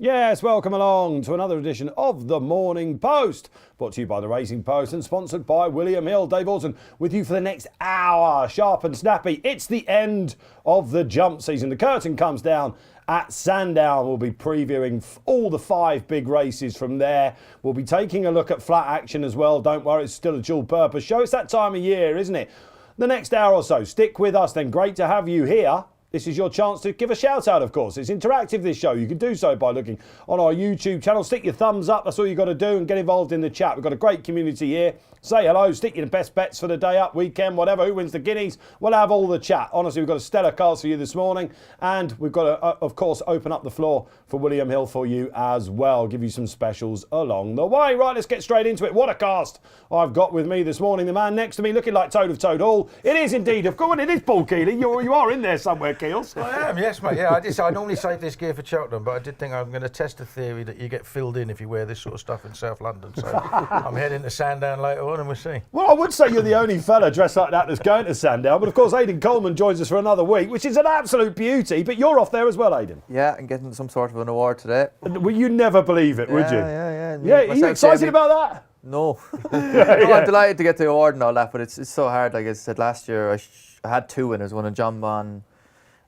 Yes, welcome along to another edition of the Morning Post, brought to you by the Racing Post and sponsored by William Hill. Dave Orton with you for the next hour, sharp and snappy. It's the end of the jump season. The curtain comes down at Sandown. We'll be previewing all the 5 big races from there. We'll be taking a look at flat action as well. Don't worry, it's still a dual purpose show. It's that time of year, isn't it? The next hour or so, stick with us then. Great to have you here. This is your chance to give a shout out, of course. It's interactive, this show. You can do so by looking on our YouTube channel. Stick your thumbs up. That's all you've got to do, and get involved in the chat. We've got a great community here. Say hello. Stick your best bets for the day up, weekend, whatever. Who wins the guineas? We'll have all the chat. Honestly, we've got a stellar cast for you this morning. And we've got to, of course, open up the floor for William Hill for you as well. Give you some specials along the way. Right, let's get straight into it. What a cast I've got with me this morning. The man next to me looking like Toad of Toad Hall. It is indeed, of course, it is Paul Kealy. You are in there somewhere, Keels. I am, yes, mate. Yeah, I normally save this gear for Cheltenham, but I did think I'm going to test the theory that you get filled in if you wear this sort of stuff in South London. So I'm heading to Sandown later on, and we'll see. Well, I would say you're the only fella dressed like that that's going to Sandown, but of course Aidan Coleman joins us for another week, which is an absolute beauty. But you're off there as well, Aidan. Yeah, and getting some sort of an award today. Well, you never believe it, would you? Yeah. Yeah, are you excited about that? No. No, I'm delighted to get the award and all that, but it's so hard. Like I said last year, I had 2 winners. One in John Bon,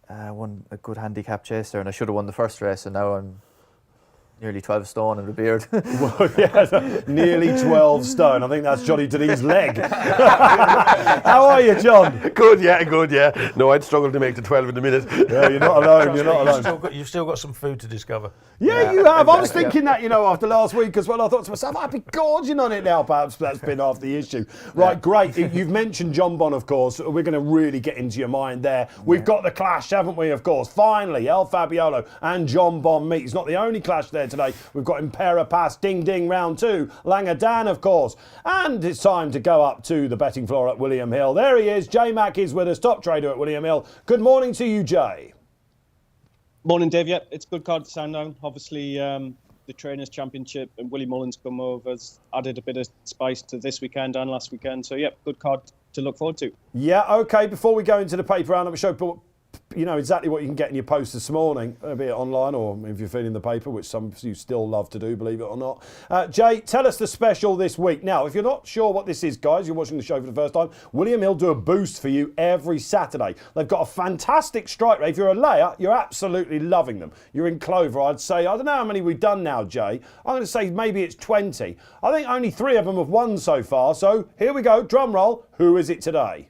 won a good handicap chase there, and I should have won the first race, and now I'm nearly 12 stone in the beard. Well, yeah, nearly 12 stone. I think that's Johnny Dineen's leg. How are you, John? Good, yeah. No, I'd struggle to make the 12 in a minute. Yeah, you're not alone. You're not alone. You've still got some food to discover. Yeah, you have. I was thinking that, after last week as well. I thought to myself, I'd be gorging on it now. Perhaps that's been half the issue. Right, great. You've mentioned John Bon, of course. We're going to really get into your mind there. We've got the clash, haven't we, of course? Finally, El Fabiolo and John Bon meet. It's not the only clash there today. We've got Impera Pass, Ding Ding, round 2. Langadan, of course. And it's time to go up to the betting floor at William Hill. There he is. Jay Mack is with us, top trader at William Hill. Good morning to you, Jay. Morning, Dave. Yeah, it's a good card to Sandown. Obviously, the Trainers' Championship and Willie Mullins come over has added a bit of spice to this weekend and last weekend. So, yeah, good card to look forward to. Yeah, OK. Before we go into the paper round, I'm sure you know exactly what you can get in your post this morning, be it online or if you're feeding the paper, which some of you still love to do, believe it or not. Jay, tell us the special this week. Now, if you're not sure what this is, guys, you're watching the show for the first time, William Hill do a boost for you every Saturday. They've got a fantastic strike rate. If you're a layer, you're absolutely loving them. You're in Clover, I'd say. I don't know how many we've done now, Jay. I'm going to say maybe it's 20. I think only 3 of them have won so far. So here we go. Drum roll. Who is it today?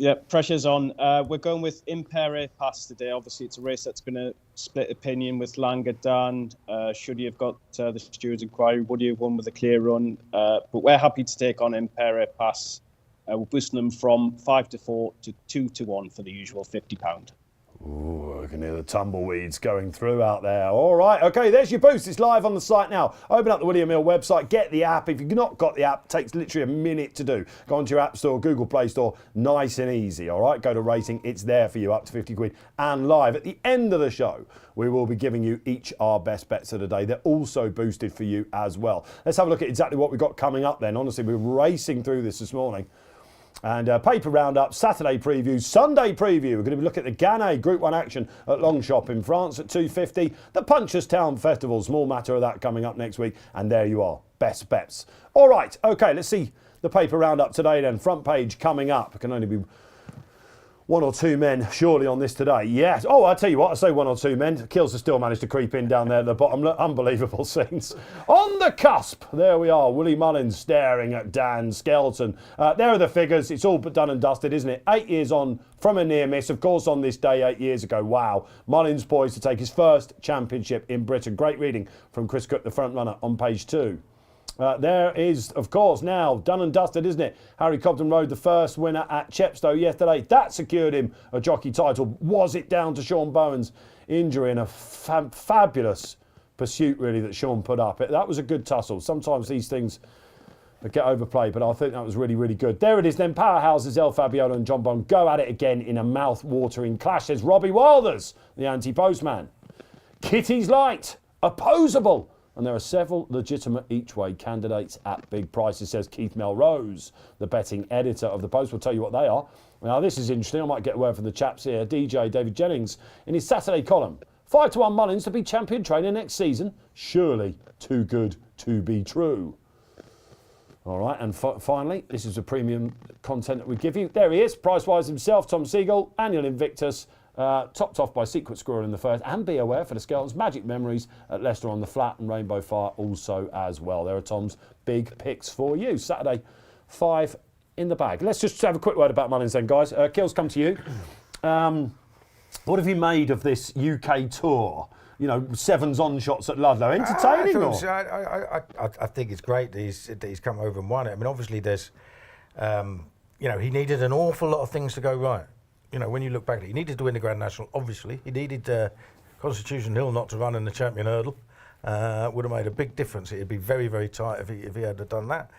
Yeah, pressure's on. We're going with Impera Pass today. Obviously, it's a race that's going to split opinion with Langadan. Should you have got the Stewards Inquiry? Would you have won with a clear run? But we're happy to take on Impera Pass. We're boosting them from 5-4 to 2-1 for the usual £50. Ooh, I can hear the tumbleweeds going through out there. All right, OK, there's your boost. It's live on the site now. Open up the William Hill website, get the app. If you've not got the app, it takes literally a minute to do. Go onto your App Store, Google Play Store, nice and easy, all right? Go to Racing, it's there for you, up to 50 quid. And live, at the end of the show, we will be giving you each our best bets of the day. They're also boosted for you as well. Let's have a look at exactly what we've got coming up then. Honestly, we're racing through this morning. And paper roundup, Saturday preview, Sunday preview. We're going to be looking at the Gannet Group 1 action at Longshop in France at 2:50. The Punchestown Festival, small matter of that coming up next week. And there you are, best bets. All right, OK, let's see the paper roundup today then. Front page coming up. It can only be 1 or 2 men surely on this today. Yes. Oh, I'll tell you what, I say 1 or 2 men. Kills has still managed to creep in down there at the bottom. Unbelievable scenes. On the cusp, there we are. Willie Mullins staring at Dan Skelton. There are the figures. It's all but done and dusted, isn't it? 8 years on from a near miss. Of course, on this day 8 years ago. Wow. Mullins poised to take his first championship in Britain. Great reading from Chris Cook, the front runner, on page 2. There is, of course, now done and dusted, isn't it? Harry Cobden rode the first winner at Chepstow yesterday. That secured him a jockey title. Was it down to Sean Bowen's injury and a fabulous pursuit, really, that Sean put up? That was a good tussle. Sometimes these things get overplayed, but I think that was really, really good. There it is then. Powerhouses El Fabiolo and John Bon go at it again in a mouth-watering clash. There's Robbie Wilders, the ante-post man. Kitty's Light, opposable. And there are several legitimate each-way candidates at big prices, says Keith Melrose, the betting editor of the Post. We'll tell you what they are. Now, this is interesting. I might get a word from the chaps here. DJ David Jennings, in his Saturday column, 5-1 Mullins to be champion trainer next season. Surely too good to be true. All right, and finally, this is the premium content that we give you. There he is, price-wise himself, Tom Siegel, annual Invictus, topped off by Secret Squirrel in the first, and Be Aware for the Skeltons, Magic Memories at Leicester on the flat, and Rainbow Fire also as well. There are Tom's big picks for you. Saturday, 5 in the bag. Let's just have a quick word about Mullins then, guys. Kills, come to you. What have you made of this UK tour? You know, sevens on shots at Ludlow. Entertaining, I think it's great that he's come over and won it. I mean, obviously there's, he needed an awful lot of things to go right. You know, when you look back at it, he needed to win the Grand National, obviously. He needed Constitution Hill not to run in the Champion Hurdle. Would have made a big difference. It'd be very, very tight if he had done that.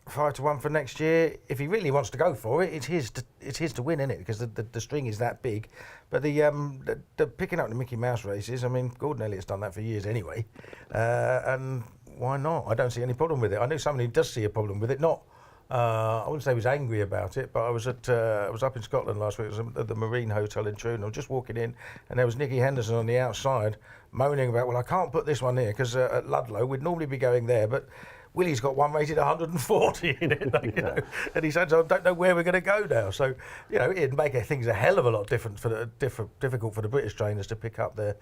5-1 for next year. If he really wants to go for it, it's his to win, isn't it? Because the string is that big. But the picking up the Mickey Mouse races, I mean, Gordon Elliott's done that for years anyway. And why not? I don't see any problem with it. I know somebody does see a problem with it. Not, I wouldn't say he was angry about it, but I was up in Scotland last week. I was at the Marine Hotel in Troon. I was just walking in, and there was Nicky Henderson on the outside moaning about, well, I can't put this one here because at Ludlow we'd normally be going there, but Willie's got one rated 140 in it, you know, and he said, I don't know where we're going to go now. So, you know, it'd make things a hell of a lot difficult for the British trainers to pick up their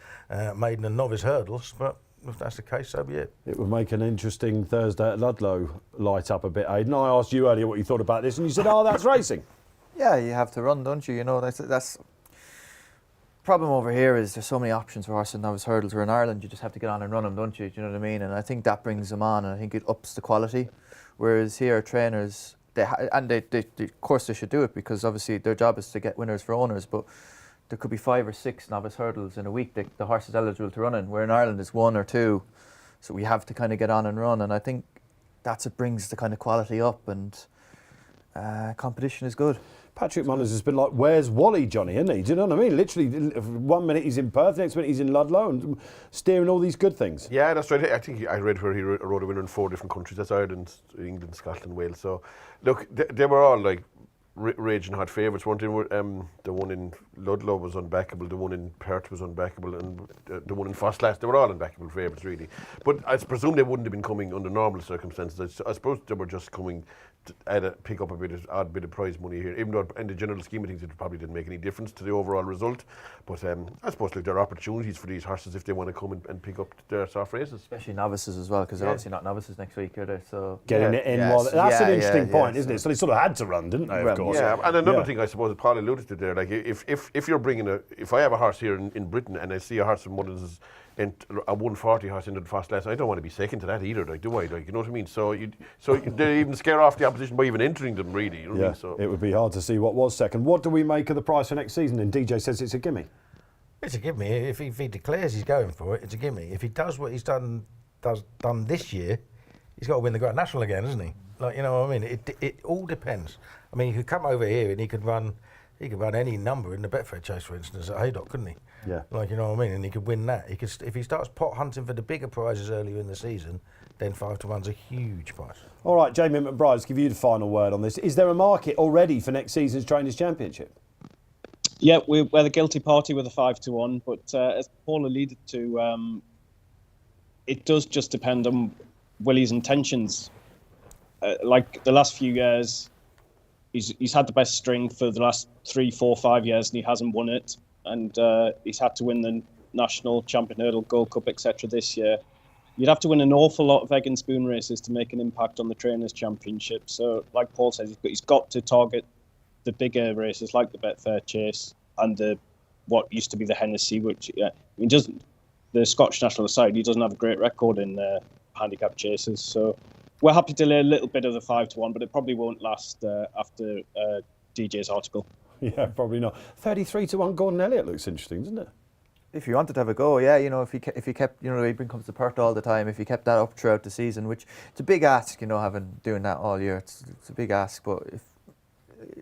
maiden and novice hurdles, but if that's the case, so be it. It would make an interesting Thursday at Ludlow light up a bit, Aidan. I asked you earlier what you thought about this, and you said, oh, that's racing. Yeah, you have to run, don't you? You know, that's problem over here is there's so many options for horse and novice hurdles. Where in Ireland, you just have to get on and run them, don't you? Do you know what I mean? And I think that brings them on, and I think it ups the quality. Whereas here, trainers, they of course they should do it because obviously their job is to get winners for owners. But there could be 5 or 6 novice hurdles in a week that the horse is eligible to run in. Where in Ireland, it's 1 or 2, so we have to kind of get on and run. And I think that's what brings the kind of quality up, and competition is good. Patrick Mullins has been like, where's Wally, Johnny, isn't he? Do you know what I mean? Literally, 1 minute he's in Perth, next minute he's in Ludlow, and steering all these good things. Yeah, that's right. I think I read where he rode a winner in 4 different countries. That's Ireland, England, Scotland, Wales. So, look, they were all like raging hot favourites, weren't they? The one in Ludlow was unbackable, the one in Perth was unbackable, and the one in Fosslas, they were all unbackable favourites, really. But I presume they wouldn't have been coming under normal circumstances. I suppose they were just coming to pick up a odd bit of prize money here, even though in the general scheme of things it probably didn't make any difference to the overall result. But I suppose like, there are opportunities for these horses if they want to come and pick up their soft races. Especially novices as well, because they're obviously not novices next week, are they? So getting it in while that's an interesting point, isn't it? So they sort of had to run, didn't they? Of course. Yeah, and another thing I suppose Paul alluded to there, like if you're bringing if I have a horse here in Britain and I see a horse from one of those a 140 horse into the Fosslas, I don't want to be second to that either, like, do I? Like, you know what I mean? So they even scare off the opposition by even entering them, really. You know what I mean? So it would be hard to see what was second. What do we make of the price for next season? And DJ says it's a gimme. It's a gimme. If he declares he's going for it, it's a gimme. If he does what he's done this year, he's got to win the Grand National again, isn't he? Like, you know what I mean? It all depends. I mean, he could come over here and he could run any number in the Betfair Chase, for instance, at Haydock, couldn't he? Yeah. Like, you know what I mean? And he could win that. He could, if he starts pot hunting for the bigger prizes earlier in the season, then 5-1's a huge price. All right, Jamie McBride, let's give you the final word on this. Is there a market already for next season's Trainers' Championship? Yeah, we're the guilty party with a 5-1, but as Paul alluded to, it does just depend on Willie's intentions. Like the last few years, he's had the best string for the last 3, 4, 5 years, and he hasn't won it. And he's had to win the National, Champion Hurdle, Gold Cup, etc. this year. You'd have to win an awful lot of egg and spoon races to make an impact on the Trainers' Championship. So, like Paul says, he's got to target the bigger races like the Betfair Chase and what used to be the Hennessy, which he doesn't. The Scottish National aside, he doesn't have a great record in handicap chases. So we're happy to lay a little bit of the 5-1, but it probably won't last after DJ's article. Yeah, probably not. 33-1 Gordon Elliott looks interesting, doesn't it? If you wanted to have a go, yeah, you know, if he kept, you know, he comes to Perth all the time, if he kept that up throughout the season, which it's a big ask, you know, doing that all year, it's a big ask, but if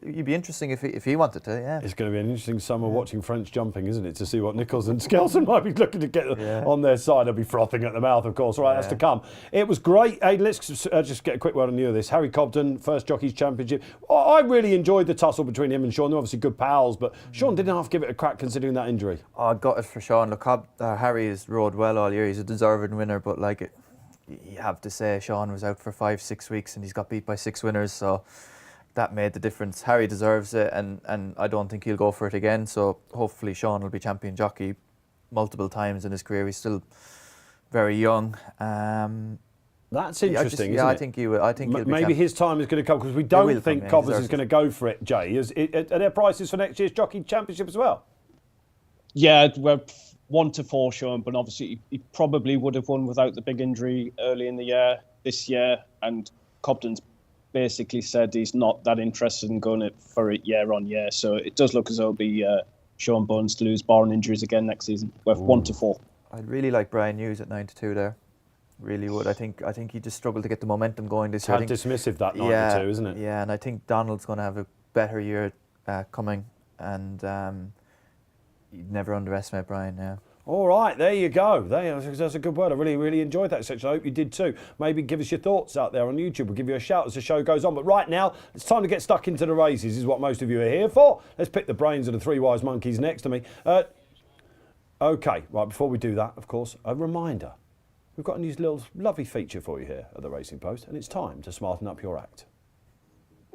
It'd be interesting if he wanted to, yeah. It's going to be an interesting summer watching French jumping, isn't it? To see what Nichols and Skelton might be looking to get on their side. They'll be frothing at the mouth, of course. All right, that's to come. It was great. Hey, let's just get a quick word on you of this. Harry Cobden, first Jockeys Championship. I really enjoyed the tussle between him and Sean. They're obviously good pals, but Sean didn't have to give it a crack considering that injury. I got it for Sean. Look, Harry has rode well all year. He's a deserving winner, but like you have to say Sean was out for 5-6 weeks and he's got beat by 6 winners, so that made the difference. Harry deserves it, and I don't think he'll go for it again, so hopefully Sean will be champion jockey multiple times in his career. He's still very young. That's interesting, isn't it? I think he will. I think he'll be maybe his time is going to come, because we don't think Cobbers is going to go for it, Jay. Are there prices for next year's Jockey Championship as well? Yeah, we're 1 to 4 Sean, but obviously he probably would have won without the big injury early in the year, this year, and Cobden's basically said he's not that interested in going for it year on year, so it does look as though it'll be Sean Bones to lose barring injuries again next season. We're 1 to 4. I'd really like Brian Hughes at 9 to 2 there. Really would. I think he just struggled to get the momentum going this year. It's dismissive, that 9 to 2, isn't it? Yeah, and I think Donald's going to have a better year coming, and you'd never underestimate Brian. Yeah. All right, there you go. That's a good word. I really enjoyed that section. I hope you did too. Maybe give us your thoughts out there on YouTube. We'll give you a shout as the show goes on. But right now, it's time to get stuck into the races, is what most of you are here for. Let's pick the brains of the 3 wise monkeys next to me. Okay, right, before we do that, of course, a reminder. We've got a new little lovely feature for you here at the Racing Post, and it's time to smarten up your act.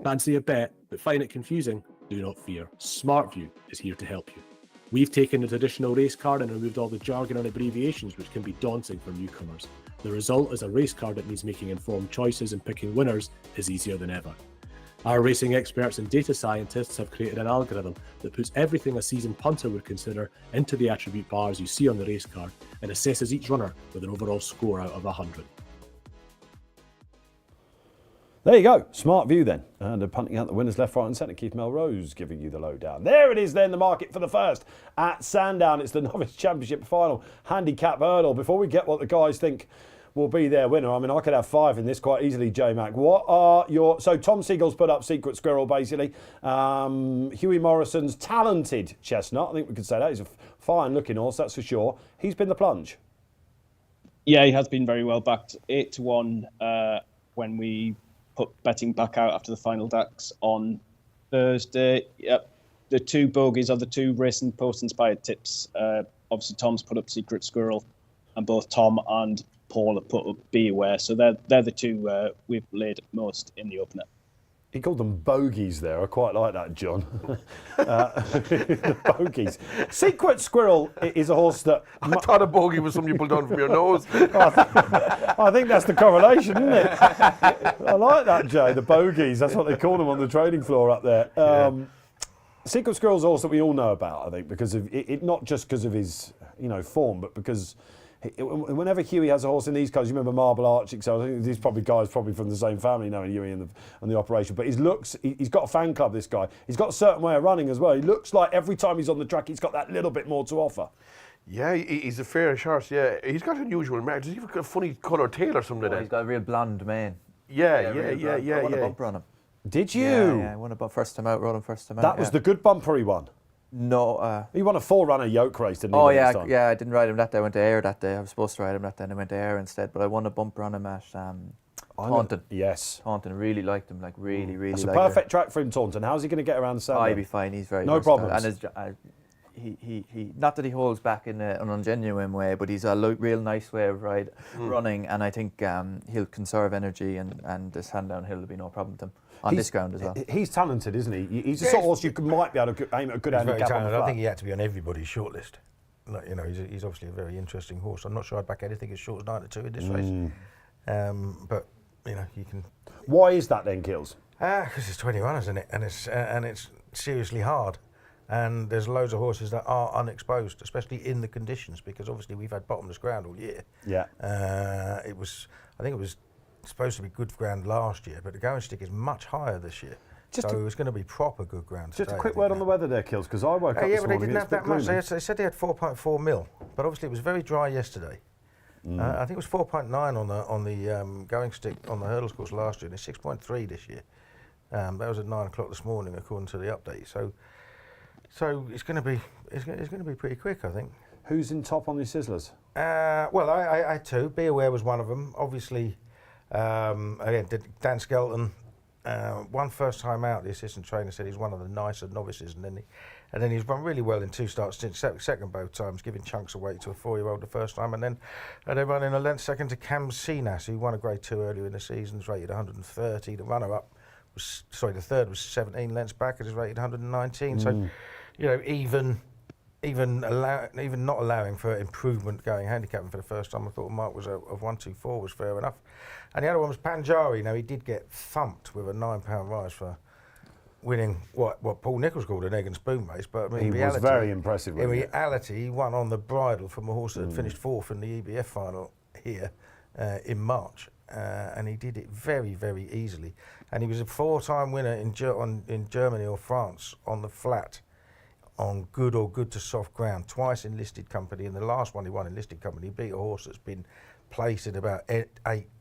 Fancy a bet but find it confusing? Do not fear. SmartView is here to help you. We've taken the traditional race card and removed all the jargon and abbreviations which can be daunting for newcomers. The result is a race card that means making informed choices and picking winners is easier than ever. Our racing experts and data scientists have created an algorithm that puts everything a seasoned punter would consider into the attribute bars you see on the race card and assesses each runner with an overall score out of 100. There you go, smart view then. And punting out the winners left, right and centre. Keith Melrose giving you the lowdown. There it is then, the market for the first at Sandown. It's the Novice Championship final handicap hurdle. Before we get what the guys think will be their winner, I mean, I could have 5 in this quite easily, J-Mac. What are your... So Tom Siegel's put up Secret Squirrel, basically. Huey Morrison's talented chestnut. I think we could say that. He's a fine-looking horse, that's for sure. He's been the plunge. Yeah, he has been very well backed. 8 to 1 when we put betting back out after the final DAX on Thursday. Yep. The 2 bogeys are the 2 Racing Post inspired tips. Obviously, Tom's put up Secret Squirrel, and both Tom and Paul have put up Be Aware. So they're the 2 we've laid most in the opener. He called them bogeys there. I quite like that, John. The bogeys. Secret Squirrel is a horse that... I thought a bogey was something you pulled down from your nose. I think that's the correlation, isn't it? I like that, Jay. The bogeys. That's what they call them on the training floor up there. Secret Squirrel's a horse that we all know about, I think, because of it not just because of his, form, but because... Whenever Huey has a horse in these cars, you remember Marble Arch, so I think these guys from the same family, knowing Huey and the operation. But his looks, he's got a fan club, this guy. He's got a certain way of running as well. He looks like every time he's on the track, he's got that little bit more to offer. Yeah, he's a fair horse, yeah. He's got an unusual mark. Does he have a funny coloured tail or something like that? He's got a real blonde mane. Yeah. I won a bumper on him. Did you? Yeah, I won a first time out, rode him first time out. That was the good bumper he won. No. He won a 4-runner yoke race, didn't he? Oh, yeah, I didn't ride him that day. I went to Ayr that day. I was supposed to ride him that day, and I went to Ayr instead. But I won a bumper on him at Taunton. Yes. Taunton, really liked him, really It's a liked him. perfect track for him, Taunton. How's he going to get around the Saturday? Oh, he'll be fine. He's very no versatile. problems. And he not that he holds back in an ungenuine way, but he's a real nice way of running, and I think he'll conserve energy, and this Sandown Hill will be no problem to him. On this ground as well. He's talented, isn't he? He's the sort of horse you might be able to aim at a good handicap on the flat. I think he had to be on everybody's shortlist. He's obviously a very interesting horse. I'm not sure I'd back anything as short as 9 to 2 in this race. But you can. Why is that then, Kills? Because it's 21, isn't it? And it's seriously hard. And there's loads of horses that are unexposed, especially in the conditions, because obviously we've had bottomless ground all year. Yeah. I think it was supposed to be good ground last year, but the going stick is much higher this year. So it was going to be proper good ground Just today, a quick word on the weather there, Kills, because I woke up this morning. Yeah, but they didn't have that much. Gloomy. They said they had 4.4 mil, but obviously it was very dry yesterday. I think it was 4.9 on the going stick on the hurdles course last year, and it's 6.3 this year. That was at 9 o'clock this morning, according to the update. So it's going to be pretty quick, I think. Who's in top on the Sizzlers? Well, I had two. Be Aware was one of them. Obviously, again, Dan Skelton. One first time out, the assistant trainer said he's one of the nicer novices, and then he's run really well in 2 starts since second both times, giving chunks of weight to a 4-year-old the first time, and then running a length second to Cam Senas, who won a Grade 2 earlier in the season, was rated 130. The runner-up the third was 17 lengths back and is rated 119. So, even not allowing for improvement going handicapping for the first time, I thought a mark was of 124 was fair enough. And the other one was Panjari. Now, he did get thumped with a £9 rise for winning what Paul Nicholls called an egg and spoon race, but I mean, He was very impressive. In reality, he won on the bridle from a horse that had finished 4th in the EBF final here in March, and he did it very, very easily. And he was a 4-time winner in Germany or France on the flat, on good or good to soft ground, twice in listed company, and the last one he won in listed company, he beat a horse that's been placed in about 8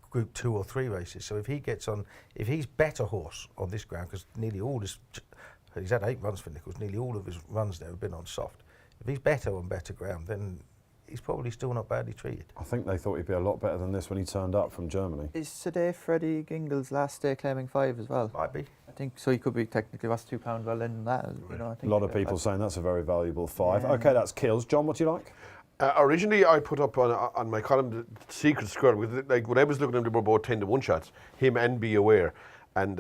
Group 2 or 3 races. So if he's better horse on this ground, because nearly all he's had 8 runs for Nicholls, nearly all of his runs there have been on soft. If he's better on better ground, then he's probably still not badly treated. I think they thought he'd be a lot better than this when he turned up from Germany. Is today Freddie Gingle's last day claiming 5 as well? Might be. I think so. He could be technically lost £2 well in that. I think A lot of people saying that's a very valuable 5. Yeah. Okay, that's kills. John, what do you like? Originally, I put up on my column the Secret Squirrel, because like when I was looking at them, they were both 10-1 shots, him and Be Aware, and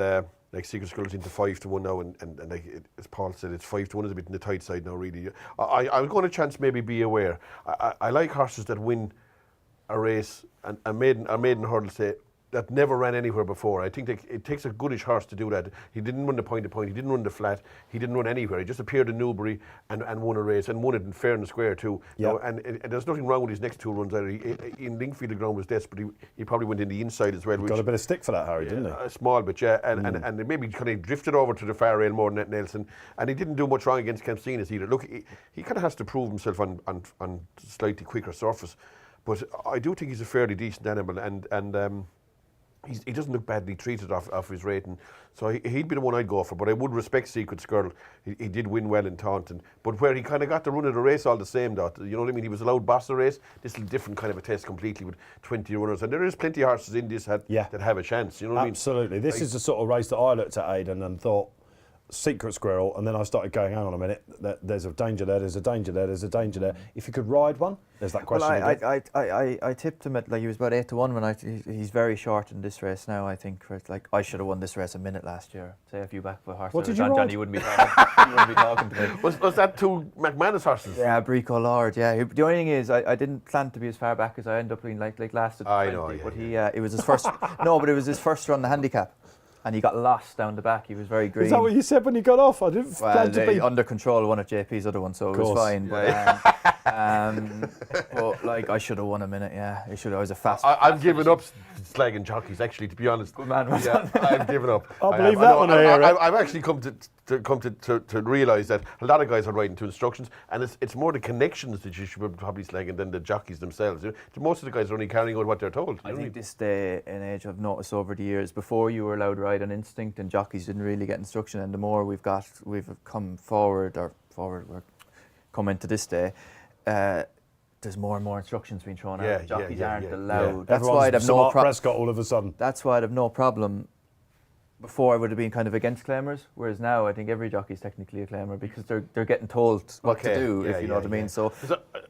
like Secret Squirrel's into 5-1 now, and like as Paul said, it's 5-1 is a bit in the tight side now. Really, I'm going to chance maybe Be Aware. I like horses that win a race and a maiden hurdle, say, that never ran anywhere before. I think it takes a goodish horse to do that. He didn't run the point to point, he didn't run the flat, he didn't run anywhere. He just appeared in Newbury and won a race, and won it in fair and square too. Yeah. Now, and there's nothing wrong with his next 2 runs either. In Linkfield, the ground was desperate. He probably went in the inside as well. Got a bit of stick for that, Harry, didn't he? A small bit, yeah. And maybe kind of drifted over to the far rail more than Nelson. And he didn't do much wrong against Campsinas either. Look, he kind of has to prove himself on slightly quicker surface. But I do think he's a fairly decent animal, and he doesn't look badly treated off his rating, so he'd be the one I'd go for. But I would respect Secret Squirrel. He did win well in Taunton, but where he kind of got the run of the race all the same, though, you know what I mean? He was allowed boss the race. This is a different kind of a test completely with 20 runners, and there is plenty of horses in this that have a chance. You know what I mean? Absolutely. This is the sort of race that I looked at, Aidan, and thought, Secret Squirrel, and then I started going, hang on a minute, there's a danger there, there's a danger there, there's a danger there. If you could ride one, there's that question again. I tipped him at, like, he was about 8-1 when he's very short in this race now, I think. Like, I should have won this race a minute last year. Say a few back with horse. What did you ride? Johnny wouldn't be talking to me. Was that 2 McManus horses? Yeah, Brico Lord, yeah. The only thing is, I didn't plan to be as far back as I ended up being, like last at 20. I know, but it was his first, no, but it was his first run the handicap. And he got lost down the back. He was very green. Is that what you said when you got off? I didn't plan to be under control. Won at JP's other one, so it was fine. But like, I should have won a minute. Yeah, I should. I was a fast. I've given up slagging jockeys, actually, to be honest. Good man. Yeah, I've given up. I believe that one. I've actually come to realise that a lot of guys are riding to instructions, and it's more the connections that you should be probably slagging than the jockeys themselves. Most of the guys are only carrying out what they're told. I think this day and age I've noticed over the years, before you were allowed to ride on instinct and jockeys didn't really get instruction, and the more we've come we're coming to this day, there's more and more instructions being thrown out. Jockeys aren't allowed. That's why I'd have no problem. Prescott all of a sudden. That's why I'd have no problem. Before I would have been kind of against claimers, whereas now I think every jockey is technically a claimer because they're getting told what to do, if you know what I mean. So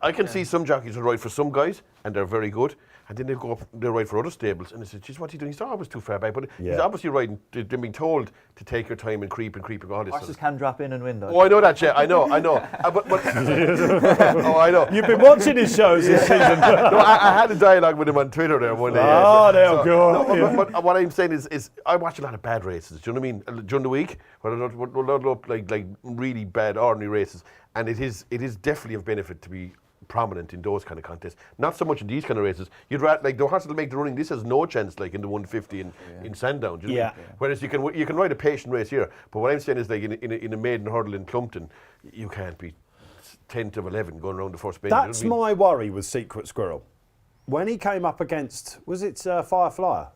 I can see some jockeys who ride for some guys and they're very good, and then they go up, they ride for other stables, and they say, "Geez, what's he doing? He's always too far back." But he's obviously riding. They're being told to take your time and creep and all this. Horses can drop in and win, though. Oh, I know that, yeah, I know. But oh, I know. You've been watching his shows this season. No, I had a dialogue with him on Twitter there one day. Oh, there you go. No, but what I'm saying is, I watch a lot of bad races. Do you know what I mean? During the week, where they're loaded up like really bad ordinary races, and it is definitely of benefit to be prominent in those kind of contests. Not so much in these kind of races. You'd rather, like, the horse that'll make the running, this has no chance, like in the 150 in Sandown. Do you know what I mean? Whereas you can ride a patient race here. But what I'm saying is, like in a maiden hurdle in Plumpton, you can't be 10th of 11 going around the first bend. That's my worry with Secret Squirrel. When he came up against, was it Fireflyer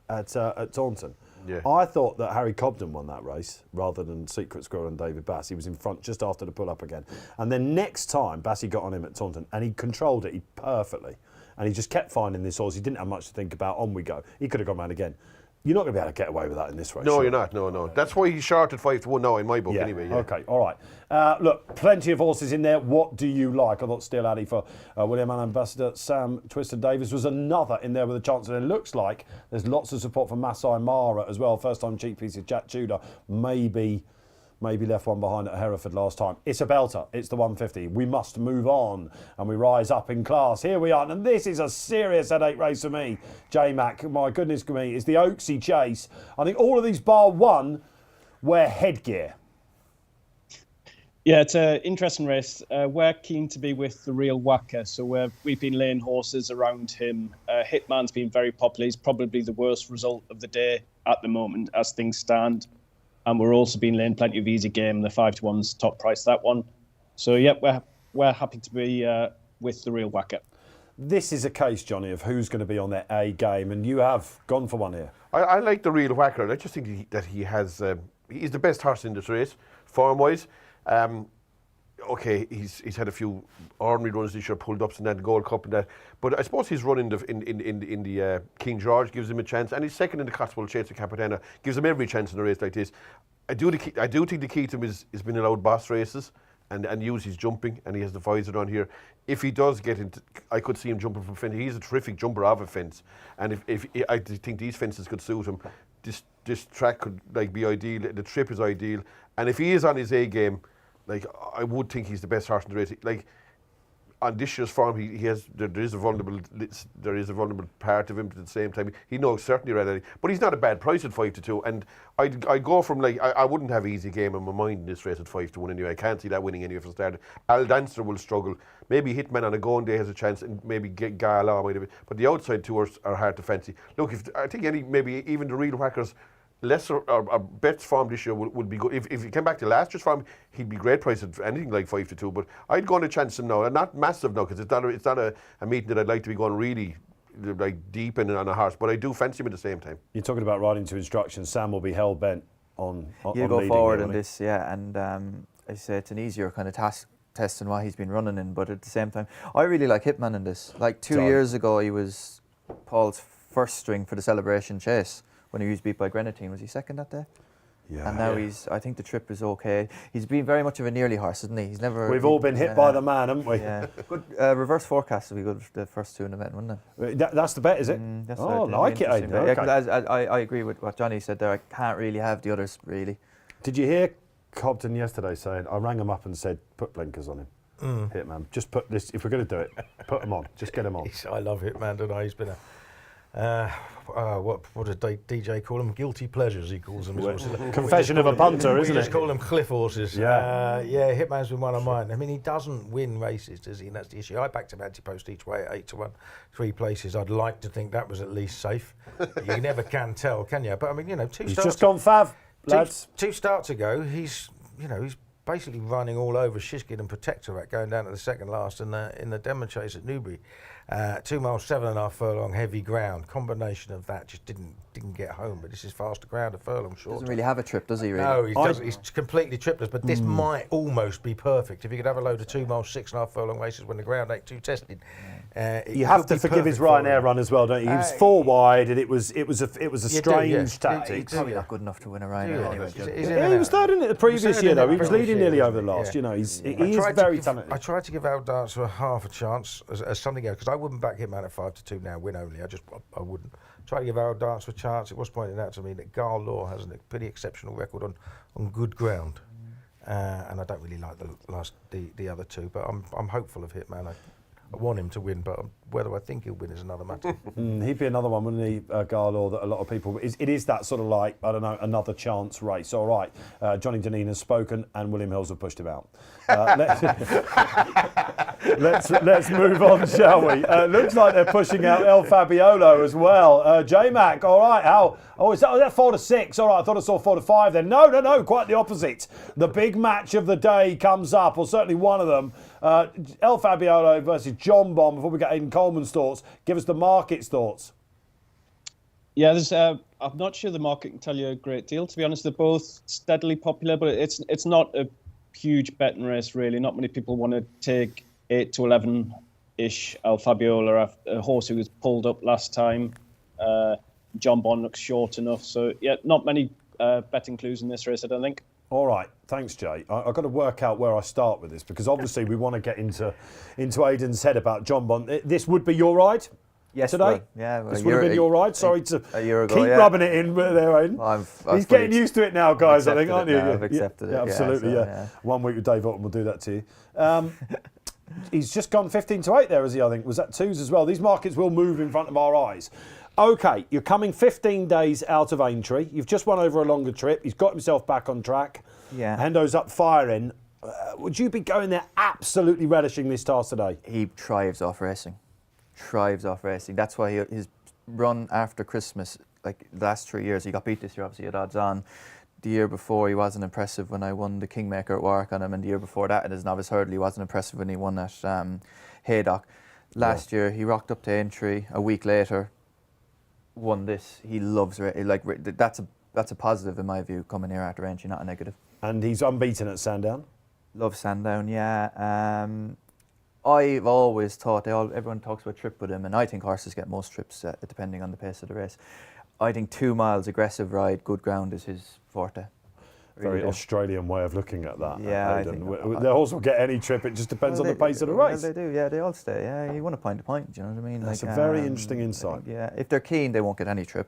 at Taunton? Yeah. I thought that Harry Cobden won that race rather than Secret Squirrel and David Bass. He was in front just after the pull-up again. And then next time, Bassey got on him at Taunton and he controlled it perfectly. And he just kept finding this horse. He didn't have much to think about. On we go. He could have gone round again. You're not going to be able to get away with that in this race. No, sure. you're not. No. That's why he's short at 5-1 now in my book, anyway. Yeah. Okay, all right. Look, plenty of horses in there. What do you like? I thought Steel Addy for William Allen Ambassador Sam Twister Davis was another in there with a chance. And it looks like there's lots of support for Masai Mara as well. First time cheap piece of Jack Tudor. Maybe left one behind at Hereford last time. It's a belter. It's the 150. We must move on and we rise up in class. Here we are. And this is a serious headache race for me. J-Mac, my goodness me, it's the Oaksey Chase. I think all of these bar one wear headgear. Yeah, it's an interesting race. We're keen to be with the real whacker, so we've been laying horses around him. Hitman's been very popular. He's probably the worst result of the day at the moment as things stand. And we're also been laying plenty of easy game. The 5-1's top price, that one. So, yeah, we're happy to be with the real whacker. This is a case, Johnny, of who's going to be on their A game, and you have gone for one here. I like the real whacker. I just think that he has... he's the best horse in this race, form-wise. Okay, he's had a few ordinary runs this year, pulled ups in that Gold Cup and that. But I suppose his run in the King George gives him a chance, and he's second in the Cotswold Chase of Capitana gives him every chance in a race like this. I do think the key to him is been allowed boss races and use his jumping, and he has the visor on here. If he does get into, I could see him jumping from fence. He's a terrific jumper of a fence, and if I think these fences could suit him, this track could be ideal. The trip is ideal, and if he is on his A game. I would think he's the best horse in the race. On this year's form, he has there is a vulnerable part of him, but at the same time he knows certainly ready. But he's not a bad price at 5-2. And I go from I wouldn't have easy game in my mind in this race at 5-1 anyway. I can't see that winning anyway from start. Al Dancer will struggle. Maybe Hitman on a going day has a chance, and maybe Gala might have. But the outside two are hard to fancy. Look, I think maybe even the real whackers. Lesser or best form this year would be good. If he came back to last year's form, he'd be great price at anything like 5-2. But I'd go on a chance him now, and not massive now, because it's not a meeting that I'd like to be going really deep in on a horse. But I do fancy him at the same time. You're talking about riding to instructions. Sam will be hell bent on you go leading forward here, in this, yeah. And I say it's an easier kind of task testing what he's been running in. But at the same time, I really like Hitman in this. 2 years ago, he was Paul's first string for the Celebration Chase. When he was beat by Grenadine, was he second that day? Yeah. And now I think the trip is okay. He's been very much of a nearly horse, isn't he? He's never. We've all been hit by the man, haven't we? Yeah. Good reverse forecast would be good for the first two in the event, wouldn't it? That's the bet, is it? That's like it, Aidan. Okay. Yeah, I agree with what Johnny said there. I can't really have the others, really. Did you hear Cobden yesterday saying, I rang him up and said, put blinkers on him. Hitman, just put this, if we're going to do it, put them on. Just get them on. I love Hitman, don't I? He's been what did DJ call them? Guilty pleasures, he calls them. Confession of a punter, isn't it? We just call them cliff horses. Yeah. Hitman's been one of mine. I mean, he doesn't win races, does he? And that's the issue. I backed him ante-post each way at 8-1, 3 places. I'd like to think that was at least safe. You never can tell, can you? But I mean, He's just gone fav, lads. Two starts ago, he's basically running all over Shishkin and Protectorat, going down to the second last in the Demon Chase at Newbury. 2 miles, 7.5 furlong, heavy ground. Combination of that just didn't get home. But this is faster ground, a furlong short. Doesn't really have a trip, does he? Really? No, he's completely tripless. But this might almost be perfect if you could have a load of 2 miles, 6.5 furlong races when the ground ain't too tested. You have to forgive his Ryanair run as well, don't you? He was 4 wide, and it was a strange tactic. He's probably not good enough to win a Ryanair He anyway. was third in it the previous year, though. He was leading nearly over the last. He is very talented. I tried to give Al Dancer half a chance as something else, because I wouldn't back him out at 5-2 now, win only. I wouldn't. Try to give Al Dancer a chance. It was pointed out to me that Gar Law has a pretty exceptional record on good ground, and I don't really like the other two. But I'm hopeful of Hitman. I want him to win, but whether I think he'll win is another matter. He'd be another one, wouldn't he, Garlaw, that a lot of people... It is that sort of I don't know, another chance race. All right, Johnny Dineen has spoken and William Hills have pushed him out. Let's move on, shall we? Looks like they're pushing out El Fabiolo as well. J-Mac, all right, is that 4-6? All right, I thought I saw 4-5 then. No, quite the opposite. The big match of the day comes up, or certainly one of them. El Fabiolo versus John Bomb. Before we get Aidan Coleman's thoughts, give us the market's thoughts. Yeah, there's I'm not sure the market can tell you a great deal. To be honest, they're both steadily popular, but it's not a huge betting race really. Not many people want to take 8 to 11-ish El Fabiola, a horse who was pulled up last time. John Bond looks short enough, so yeah, not many betting clues in this race, I don't think. All right, thanks, Jay. I've got to work out where I start with this because obviously we want to get into Aidan's head about John Bond. This would be your ride today? Well, yeah. This would have been your ride. Sorry to a year ago, keep rubbing it in there, Aidan. Well, He's getting used to it now, guys, I think, aren't you? I've accepted it. Yeah, absolutely, yeah. 1 week with Dave Otton will do that to you. He's just gone 15 to 8 there, is he, I think? Was that twos as well? These markets will move in front of our eyes. OK, you're coming 15 days out of Aintree. You've just won over a longer trip. He's got himself back on track. Yeah. Hendo's up firing. Would you be going there absolutely relishing this task today? He thrives off racing. That's why his run after Christmas, like the last 3 years, he got beat this year, obviously at odds on. The year before, he wasn't impressive when I won the Kingmaker at Warwick on him, and the year before that, in his novice hurdle, he wasn't impressive when he won at Haydock. Last year, he rocked up to Aintree. A week later, won this. He loves it. Like that's a positive in my view, coming here after Aintree, not a negative. And he's unbeaten at Sandown. Love Sandown, yeah. I've always thought everyone talks about trip with him, and I think horses get most trips depending on the pace of the race. I think 2 miles aggressive ride, good ground is his forte. Very Australian way of looking at that. Yeah, I think the horse will get any trip. It just depends on the pace of the race. Well, they do. Yeah, they all stay. Yeah, you want a point to point. Do you know what I mean? That's a very interesting insight. Yeah, if they're keen, they won't get any trip.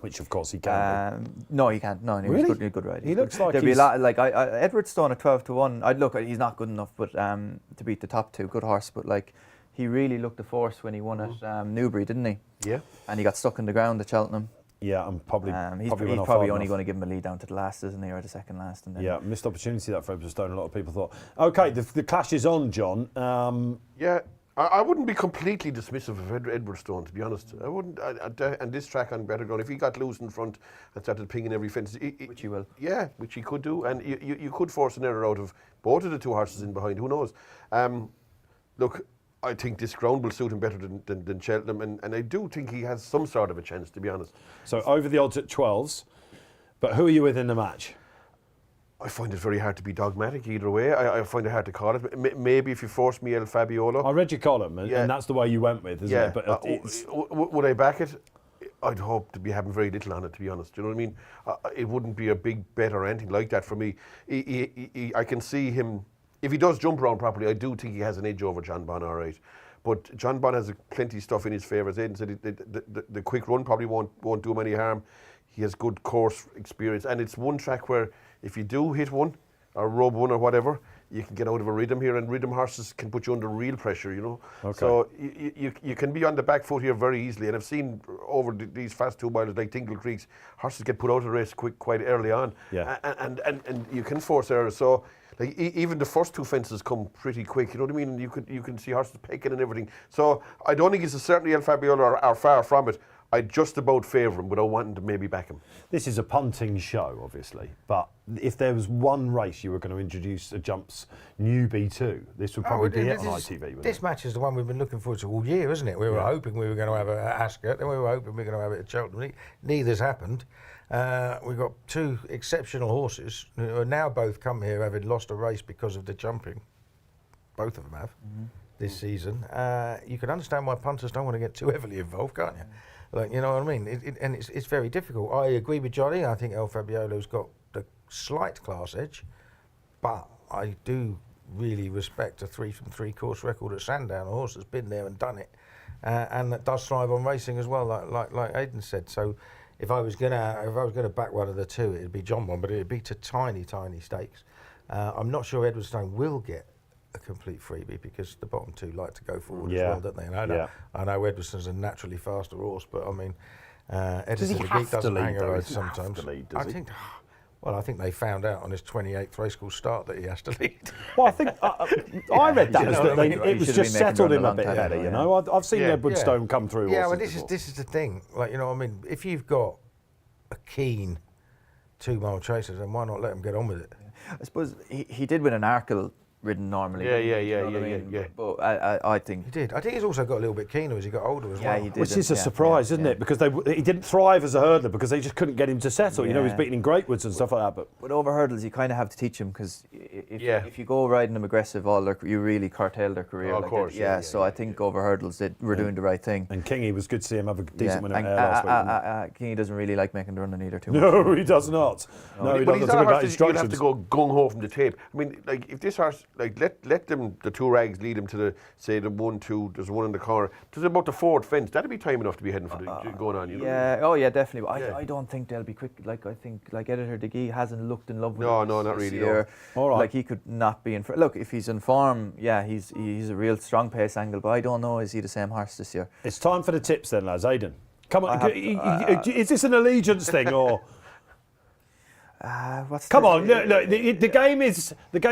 Which of course he can. No, he can't. No, really? He's good ride. He looks like there'd be a lot like Edward Stone at 12 to 1. I'd look. He's not good enough, but to beat the top two, good horse. But like, he really looked the force when he won at Newbury, didn't he? Yeah. And he got stuck in the ground at Cheltenham. Yeah, and he's probably only going to give him a lead down to the last, isn't he, or the second last? And then yeah, missed opportunity that for Edward Stone. A lot of people thought. Okay, the clash is on, John. Yeah. I wouldn't be completely dismissive of Edward Stone, to be honest. I wouldn't. And this track on better ground, if he got loose in front and started pinging every fence, which he will. Yeah, which he could do, and you could force an error out of both of the two horses in behind. Who knows? Look, I think this ground will suit him better than Cheltenham, and I do think he has some sort of a chance, to be honest. So over the odds at 12s, but who are you with in the match? I find it very hard to be dogmatic either way. I find it hard to call it. Maybe if you force me El Fabiola. I read your column, and that's the way you went with, isn't it? But would I back it? I'd hope to be having very little on it, to be honest. Do you know what I mean? It wouldn't be a big bet or anything like that for me. I can see him, if he does jump around properly, I do think he has an edge over John Bon, all right. But John Bon has plenty of stuff in his favour. As Aidan said, the quick run probably won't do him any harm. He has good course experience, and it's one track where if you do hit one or rub one or whatever, you can get out of a rhythm here, and rhythm horses can put you under real pressure, you know. Okay. So you can be on the back foot here very easily, and I've seen over these fast 2 miles like Dingle Creeks, horses get put out of the race quite early on, and you can force errors. So like even the first 2 fences come pretty quick, you know what I mean? You can see horses pecking and everything. So I don't think it's certainly El Fabiola or far from it. I'd just about favour him without wanting to maybe back him. This is a punting show, obviously, but if there was one race you were going to introduce a jumps newbie to, this would probably be it on ITV. This match is the one we've been looking forward to all year, isn't it? We were hoping we were going to have it at Ascot, then we were hoping we were going to have it at Cheltenham. Neither's happened. We've got 2 exceptional horses who are now both come here having lost a race because of the jumping. Both of them have this season. You can understand why punters don't want to get too heavily involved, can't you? Like, you know what I mean? And it's very difficult. I agree with Johnny. I think El Fabiola's got the slight class edge, but I do really respect a 3 from 3 course record at Sandown. A horse that's been there and done it, and that does thrive on racing as well, like Aidan said. So if I was gonna back one of the two, it'd be John Bon, but it'd be to tiny stakes. I'm not sure Edward Stone will get a complete freebie because the bottom 2 like to go forward as well, don't they? And I know Edwardson's a naturally faster horse, but I mean, Edison doesn't hang around sometimes. I think they found out on his 28th race course start that he has to lead. Well, I think I read that as that it was just settled him a bit better. You know, I've seen Edward Stone come through. Yeah, well, this is the thing. Like, you know what I mean? If you've got a keen 2 mile chaser, then why not let him get on with it? I suppose he did win an Arkle ridden normally. Yeah, you yeah, know what I yeah, mean? yeah. But I think He did. I think he's also got a little bit keener as he got older as yeah, well. he did. Which is a yeah, surprise, yeah, isn't yeah. it? Because he didn't thrive as a hurdler because they just couldn't get him to settle. You know, he was Yeah. beaten in Greatwoods and stuff like that. But But over hurdles, you kind of have to teach them because Yeah. if you go riding them aggressive, you really curtail their career. Oh, of like course, that. yeah, So I think over hurdles, we're doing the right thing. and Kingy was good to see him have a decent win and at Ayr last week. Kingy doesn't really like making the running either too much. No, he does not. No, he But doesn't. he's That's not about a horse that you'll have instructions. to go gung ho from the tape. I mean, like if this horse, like let them the two rags lead him to the 1, 2. There's one in the corner. There's about the fourth fence. That'd be time enough to be heading for the going on. You know? Yeah, oh yeah, definitely. But Yeah. I don't think they'll be quick. Like I think Editor DeGee hasn't looked in love with No, him no, not this really, year. no. All right. Like he could not be in. Look, if he's in form, yeah, he's a real strong pace angle. But I don't know, is he the same horse this year? It's time for the tips then, lads. Aidan, come on. I have- Is this an allegiance thing or? What's Come on, look, the game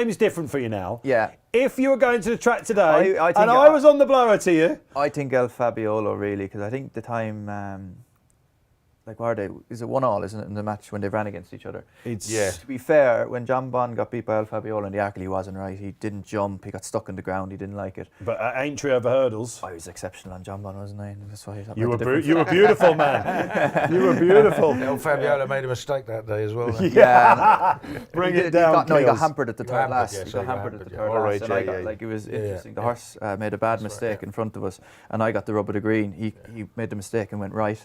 is different for you now. Yeah. If you were going to the track today I think and I was on the blower to you, I think El Fabiolo really, because I think the time, like what are they? Is it 1-1, isn't it, in the match when they ran against each other? it's Yeah. To be fair, when John Bond got beat by El Fabiolo in the Arkley, he wasn't right. He didn't jump. He got stuck in the ground. He didn't like it. But at Aintree over hurdles, I was exceptional on John Bond, wasn't I? And that's why that you made were the difference. you were beautiful, man. You were beautiful. El Fabiola made a mistake that day as well. Yeah, Bring he it did- down. he got Keels. hampered at the third hampered, last. yeah, He so got he hampered hampered, at the yeah. third All right, last, and I yeah, got yeah. like it was Yeah, interesting. yeah. The horse made a bad mistake in front of us, and I got the rub of the green. He made the mistake and went right,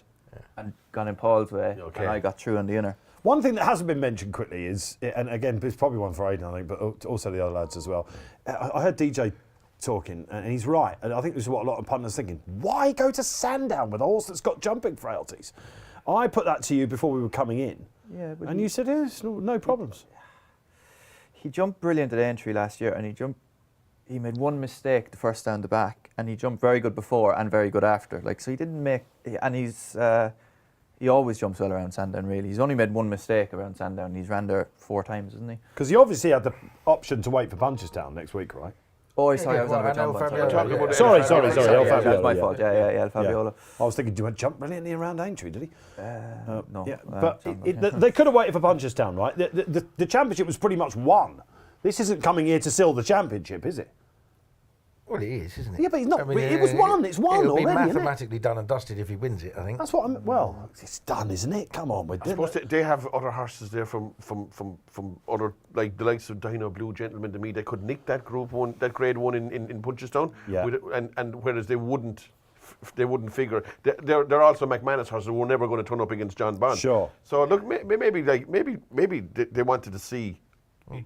and gone in Paul's way, Okay. and I got through on the inner. One thing that hasn't been mentioned quickly is, and again, it's probably one for Aidan, I think, but also the other lads as well. I heard DJ talking, and he's right. And I think this is what a lot of punters are thinking. Why go to Sandown with a horse that's got jumping frailties? I put that to you before we were coming in, Yeah, but and you said, yes, no problems. he jumped brilliant at entry last year, and he made one mistake the first down the back, and he jumped very good before and very good after. Like, so he didn't make, and he always jumps well around Sandown, really. He's only made one mistake around Sandown. He's ran there 4 times, isn't he? Because you obviously had the option to wait for Punchestown next week, right? Oh, sorry, I was well, on about I know John Bond. Fabiola, Talking about Sorry, El sorry, Fabiola. sorry, El Yeah, Fabiola, that's my yeah. fault. Yeah, El Fabiola. I was thinking, do you jump brilliantly around Aintree, did he? No. Yeah, but John Bond. they could have waited for Punchestown, right? The championship was pretty much won. This isn't coming here to seal the championship, is it? Well, it is, isn't it? Yeah, but he's not. It was won. It's won It'll be already, isn't it? mathematically done and dusted if he wins it, I think. That's what I'm. Well, it's done, isn't it? Come on, we're I doing suppose they have other horses there from other, like the likes of Dino Blue Gentleman. To me, they could nick that Group 1, that Grade 1 in Punchestown. Yeah. And whereas they wouldn't figure. They're also McManus horses who were never going to turn up against John Bond. Sure. So look, maybe they wanted to see.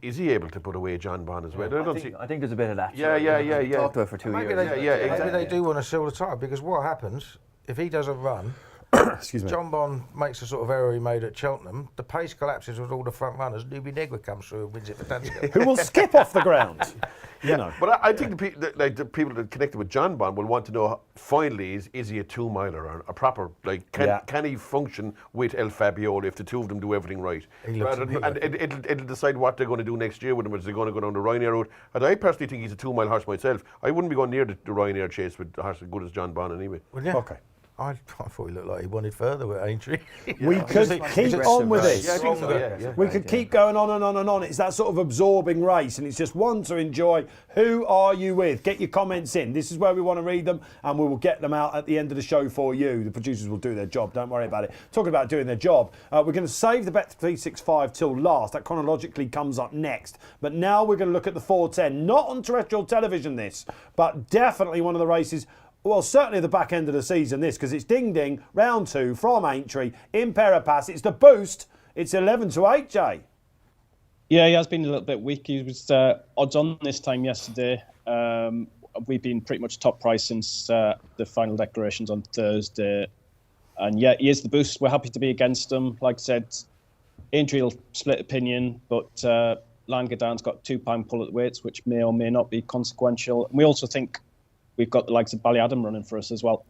Is he able to put away John Bond as well? I think there's a bit of that. Yeah, yeah. Talked to it for 2 Maybe years. they, Yeah, maybe exactly. they do want to seal the title, because what happens if he doesn't run? Excuse me. John Bond makes the sort of error he made at Cheltenham. The pace collapses with all the front runners. Newbie Negwa comes through and wins it for Danskell. Who will skip off the ground? You know. But I think the people that connected with John Bond will want to know, finally, is he a 2-miler or a proper, like, can he function with El Fabiola if the two of them do everything right? He looks And it'll decide what they're going to do next year with him. Is they going to go down the Ryanair route? And I personally think he's a 2-mile horse myself. I wouldn't be going near the Ryanair Chase with a horse as good as John Bond anyway. Wouldn't you? Okay. I thought he looked like he wanted further with Aintree. We could keep on with this. Yeah, I think so, yeah. We could keep going on and on and on. It's that sort of absorbing race, and it's just one to enjoy. Who are you with? Get your comments in. This is where we want to read them, and we will get them out at the end of the show for you. The producers will do their job. Don't worry about it. Talking about doing their job, we're going to save the Bet365 till last. That chronologically comes up next. But now we're going to look at the 410. Not on terrestrial television, this, but definitely one of the races. Well, certainly the back end of the season, this, because it's Ding Ding, round 2 from Aintree in Parapass. It's the boost. It's 11-8, Jay. Yeah, he has been a little bit weak. He was odds on this time yesterday. We've been pretty much top price since the final declarations on Thursday. And yeah, he is the boost. We're happy to be against him. Like I said, Aintree will split opinion, but Langadan's got £2 pull at the weights, which may or may not be consequential. And we also think we've got the likes of Ballyadam running for us as well.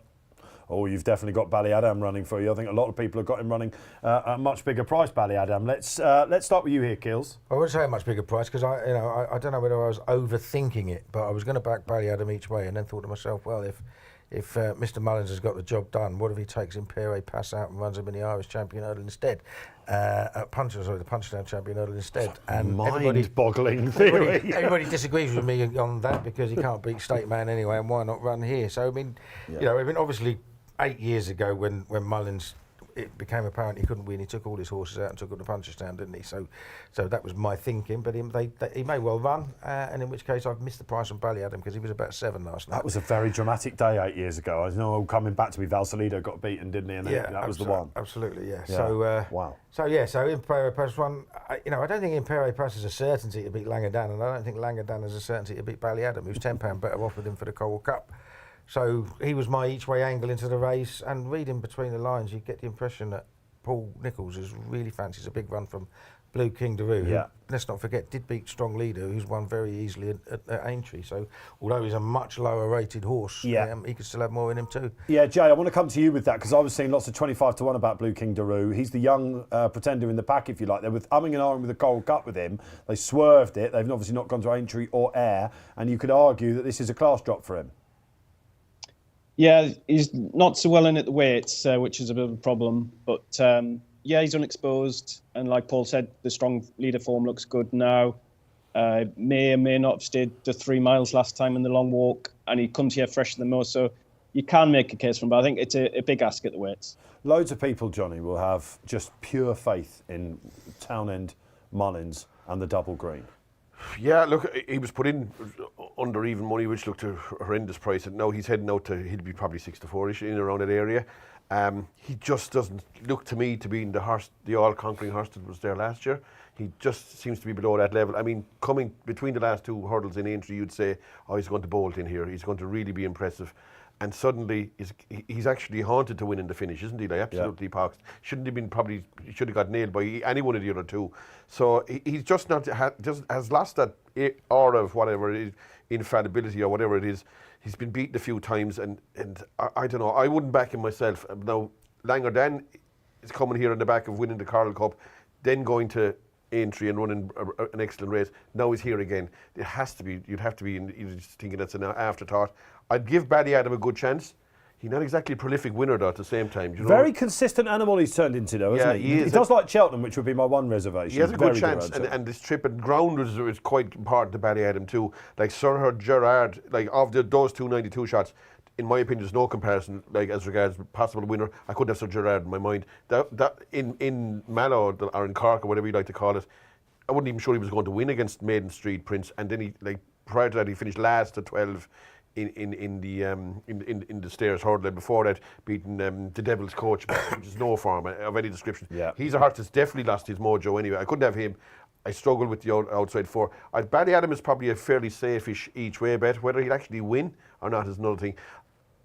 Oh, you've definitely got Ballyadam running for you. I think a lot of people have got him running at a much bigger price, Ballyadam. Let's start with you here, Keels. I wouldn't say a much bigger price, because I don't know whether I was overthinking it, but I was going to back Ballyadam each way, and then thought to myself, well, if if Mr. Mullins has got the job done, what if he takes Impere Pass out and runs him in the Irish Champion Hurdle instead? The Punchestown Champion Hurdle instead. And mind-boggling theory. Everybody disagrees with me on that because he can't beat State Man anyway, and why not run here? So I mean, obviously 8 years ago when Mullins, it became apparent he couldn't win, he took all his horses out and took them to Punchestown, didn't he? So that was my thinking. But he may well run, and in which case I've missed the price on Ballyadam because he was about 7 last night. That was a very dramatic day 8 years ago. I know coming back to me, Valsalido got beaten, didn't he? And that was the one. Absolutely, yeah. Wow. So Impere Pass won. I don't think Impere Pass is a certainty to beat Langadan, and I don't think Langadan is a certainty to beat Ballyadam, who's £10 better off with him for the Coral Cup. So he was my each-way angle into the race, and reading between the lines, you get the impression that Paul Nicholls is really fancies a big run from Blue King Daru, who, let's not forget, did beat Strong Leader, who's won very easily at Aintree. So although he's a much lower-rated horse, he could still have more in him too. Yeah, Jay, I want to come to you with that because I was seeing lots of 25-1 about Blue King Daru. He's the young pretender in the pack, if you like. They were umming and ahhing with the Coral Cup with him. They swerved it. They've obviously not gone to Aintree or Ayr, and you could argue that this is a class drop for him. Yeah, he's not so well in at the weights, which is a bit of a problem. But he's unexposed, and like Paul said, the Strong Leader form looks good now. May or may not have stayed the 3 miles last time in the long walk, and he comes here fresher than most. So you can make a case for him, but I think it's a big ask at the weights. Loads of people, Johnny, will have just pure faith in Townend, Mullins, and the double green. Yeah, look, he was put in under even money, which looked a horrendous price. And now he's heading out to, he'll be probably 6 to 4-ish in around that area. He just doesn't look to me to be in the all-conquering horse that was there last year. He just seems to be below that level. I mean, coming between the last 2 hurdles in Aintree, you'd say, oh, he's going to bolt in here. He's going to really be impressive. And suddenly, he's actually haunted to win in the finish, isn't he? Like, absolutely poxed. Shouldn't have been he should have got nailed by any one of the other 2. So he's just not, has lost that aura of whatever it is, infallibility or whatever it is. He's been beaten a few times, and I don't know, I wouldn't back him myself. Now, Langadan is coming here on the back of winning the Coral Cup, then going to Aintree and running an excellent race. Now he's here again. It has to be, you'd have to be you're just thinking that's an afterthought. I'd give Ballyadam a good chance. He's not exactly a prolific winner though at the same time. You know? Very consistent animal he's turned into though, isn't he? He does like Cheltenham, which would be my one reservation. He has a good chance, and this trip and ground was quite important to Ballyadam too. Like Sir Gerard, like of those 292 shots, in my opinion, there's no comparison. Like as regards possible winner, I couldn't have Sir Gerard in my mind. That in Mallow or in Cork or whatever you like to call it, I wasn't even sure he was going to win against Maiden Street Prince, and then he prior to that he finished last at 12. In the Stairs hurdle, and before that beating the Devil's Coach, which is no form of any description. Yeah. He's a horse that's definitely lost his mojo anyway. I couldn't have him. I struggle with the outside 4. Ballyadam is probably a fairly safe-ish each way bet. Whether he'll actually win or not is another thing.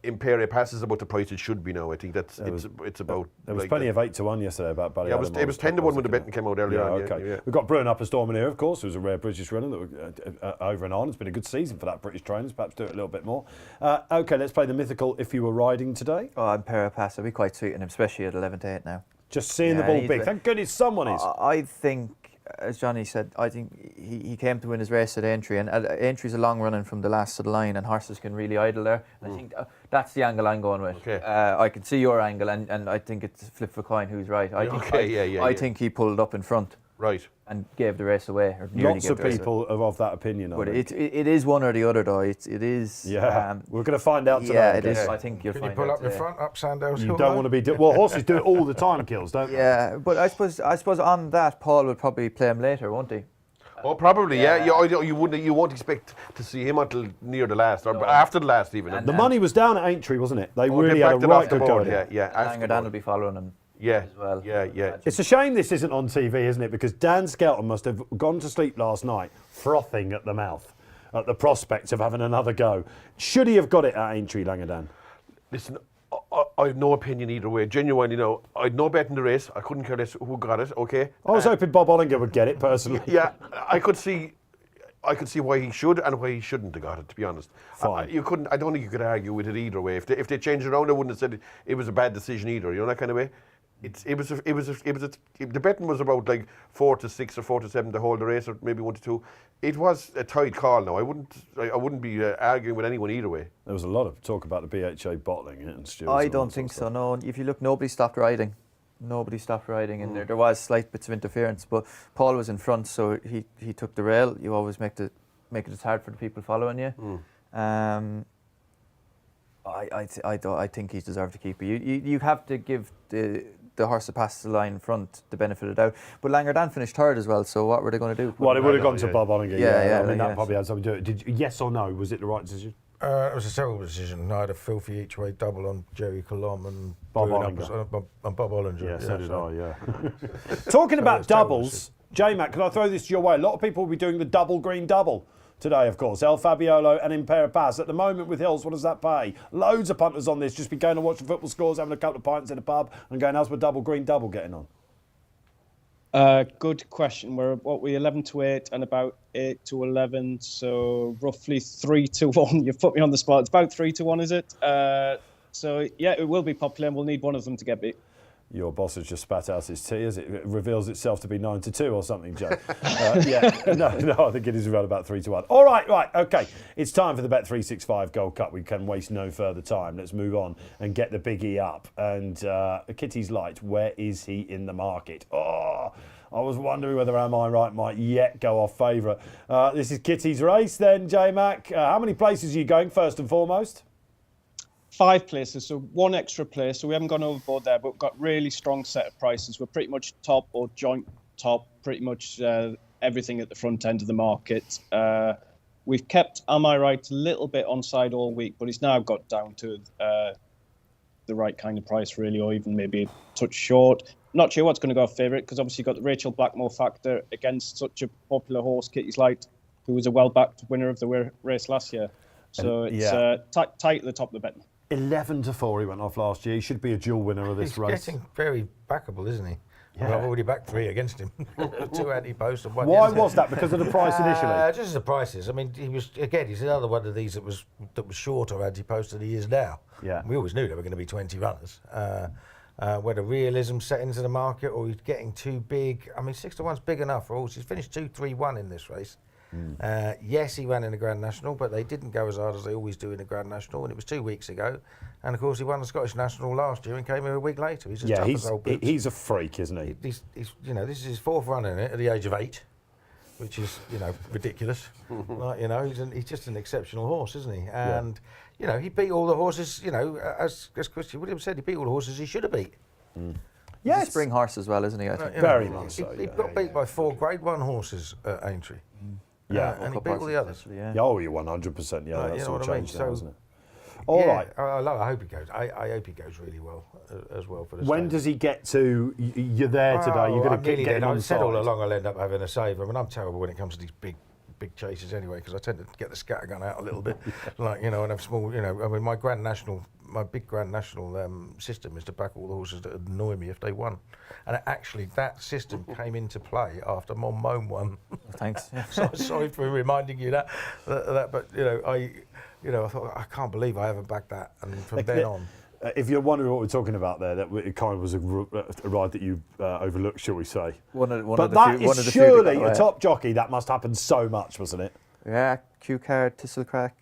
Impere passes about the price it should be now. I think that's it's about. There was plenty of 8-1 yesterday about Ballyadam. Yeah, it was 10-1 when the betting came out earlier on. Okay. Yeah. We've got Bruin Upper Storm in here, of course, who's a rare British runner that over and on. It's been a good season for that British trainers. Perhaps do it a little bit more. Okay, let's play the mythical If You Were Riding today. Oh, Impere Pass, I'd be quite sweet on him, especially at 11-8 now. Just seeing the ball big. Thank goodness someone is. I think, as Johnny said, I think he came to win his race at Aintree, and Aintree's a long running from the last to the line, and horses can really idle there. And I think that's the angle I'm going with. Okay. I can see your angle, and I think it's flip of a coin who's right. I think he pulled up in front. Right. And gave the race away. Or lots of people are of that opinion. But it is one or the other, though. It is. Yeah. We're going to find out today. Yeah, it is. I think you'll Can find you pull out up the front, up Sandows Hill? You don't want to be. Well, horses do it all the time, Kills, don't they? Yeah, but I suppose on that, Paul will probably play him later, won't he? Oh, probably, yeah. You won't expect to see him until near the last, or after the last even. The money was down at Aintree, wasn't it? They really had a right good go. Yeah. Langadan will be following him. Yeah, as well. Yeah. It's a shame this isn't on TV, isn't it? Because Dan Skelton must have gone to sleep last night frothing at the mouth at the prospect of having another go. Should he have got it at Aintree, Langadan? Listen, I have no opinion either way. Genuinely, no. I had no bet in the race. I couldn't care less who got it. Okay. I was hoping Bob Ollinger would get it personally. Yeah, I could see why he should and why he shouldn't have got it. To be honest, I don't think you could argue with it either way. If they changed it around, I wouldn't have said it was a bad decision either. You know, that kind of way. The betting was about like 4 to 6 or 4 to 7 to hold the race, or maybe 1 to 2. It was a tight call. Now I wouldn't be arguing with anyone either way. There was a lot of talk about the BHA bottling it and stewards. I don't think so. No, if you look, nobody stopped riding. Nobody stopped riding in there. There was slight bits of interference, but Paul was in front, so he took the rail. You always make it as hard for the people following you. I think he's deserved to keep it. You have to give the horse that passes the line in front the benefit of the doubt. But Langerdan finished third as well, so what were they going to do? Well, it would have gone to Bob Onega. Yeah, I mean, that probably had something to do with it. Yes or no? Was it the right decision? It was a terrible decision. I had a filthy each way double on Jerry Colomb and Bob Ollinger. Yeah, so did I, yeah. Talking about doubles, J-Mac, can I throw this your way? A lot of people will be doing the double green double today, of course. El Fabiolo and Impera Pass. At the moment with Hills, what does that pay? Loads of punters on this. Just be going and watching football scores, having a couple of pints in a pub and going, how's my double green double getting on? Good question. We're 11 to 8 and about 8 to 11, so roughly 3 to 1. You've put me on the spot. It's about 3 to 1, is it? So yeah, it will be popular, and we'll need one of them to get beat. Your boss has just spat out his tea as it reveals itself to be 9 to 2 or something, Joe. No, I think it is around about 3 to 1. All right, okay. It's time for the Bet365 Gold Cup. We can waste no further time. Let's move on and get the biggie up. And Kitty's Light, where is he in the market? Oh, I was wondering whether Am I Right might yet go off favourite. This is Kitty's race then, J-Mac. How many places are you going first and foremost? 5 places, so 1 extra place, so we haven't gone overboard there, but we've got really strong set of prices. We're pretty much top or joint top, pretty much everything at the front end of the market. We've kept Am I Right a little bit on side all week, but it's now got down to the right kind of price, really, or even maybe a touch short. Not sure what's going to go off favourite, because obviously you've got the Rachel Blackmore factor against such a popular horse, Kitty's Light, who was a well-backed winner of the race last year. So it's tight at the top of the betting. 11 to 4 he went off last year. He should be a dual winner of this race. He's getting very backable, isn't he? Yeah. Well, I've already backed 3 against him. 2 ante-posts and 1 Why was that? Because of the price initially? Just the prices. I mean, he's another one of these that was shorter ante-post than he is now. Yeah. We always knew there were going to be 20 runners. Whether realism set into the market or he's getting too big. I mean, 6 to 1's big enough for horses. He's finished 2-3-1 in this race. Yes, he ran in the Grand National, but they didn't go as hard as they always do in the Grand National, and it was 2 weeks ago. And of course, he won the Scottish National last year and came here a week later. He's as tough as old boots. He's a freak, isn't he? He's, this is his 4th run in it at the age of 8, which is, ridiculous. He's just an exceptional horse, isn't he? And he beat all the horses. As Christian Williams said, he beat all the horses he should have beat. Yes, he's a spring horse as well, isn't he? I think. Very much so. He got beat by 4 Grade 1 horses at Aintree. Yeah, and he beat all the others. Yeah, oh, you're 100%. Yeah, that's all changed now, isn't it? All right. I hope he goes. I hope he goes really well as well for the. When does he get to? You're there today. You're going to get him on I said side. all along I'll end up having a save. I mean, I'm terrible when it comes to these big chases anyway, because I tend to get the scattergun out a little bit, and have small. I mean, my big Grand National system is to back all the horses that annoy me if they won, and actually that system came into play after Monmouth won. Thanks. So sorry for reminding you that, but I thought I can't believe I haven't backed that, and from then on. If you're wondering what we're talking about there, that it kind of was a ride that you overlooked, shall we say? But that is surely a top jockey. That must happen so much, wasn't it? Yeah, Q-Card, Thistlecrack,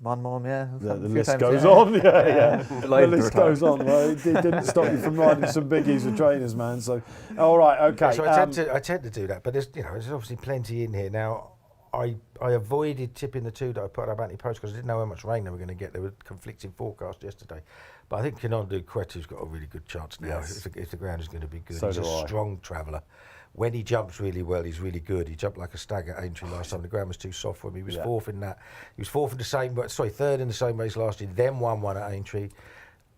Monmouth, yeah. The list goes on, yeah. The list goes on. Well, it didn't stop you from riding some biggies with trainers, man. So, all right, okay. So I tend to do that, but there's obviously plenty in here now. I avoided tipping the 2 that I put up ante-post because I didn't know how much rain they were going to get. There were conflicting forecasts yesterday. But I think Kinondu Quetu's got a really good chance now if the ground is going to be good. He's a strong traveller. When he jumps really well, he's really good. He jumped like a stag at Aintree last time. The ground was too soft for him. He was 4th in that. He was 3rd in the same race last year, then won 1 at Aintree,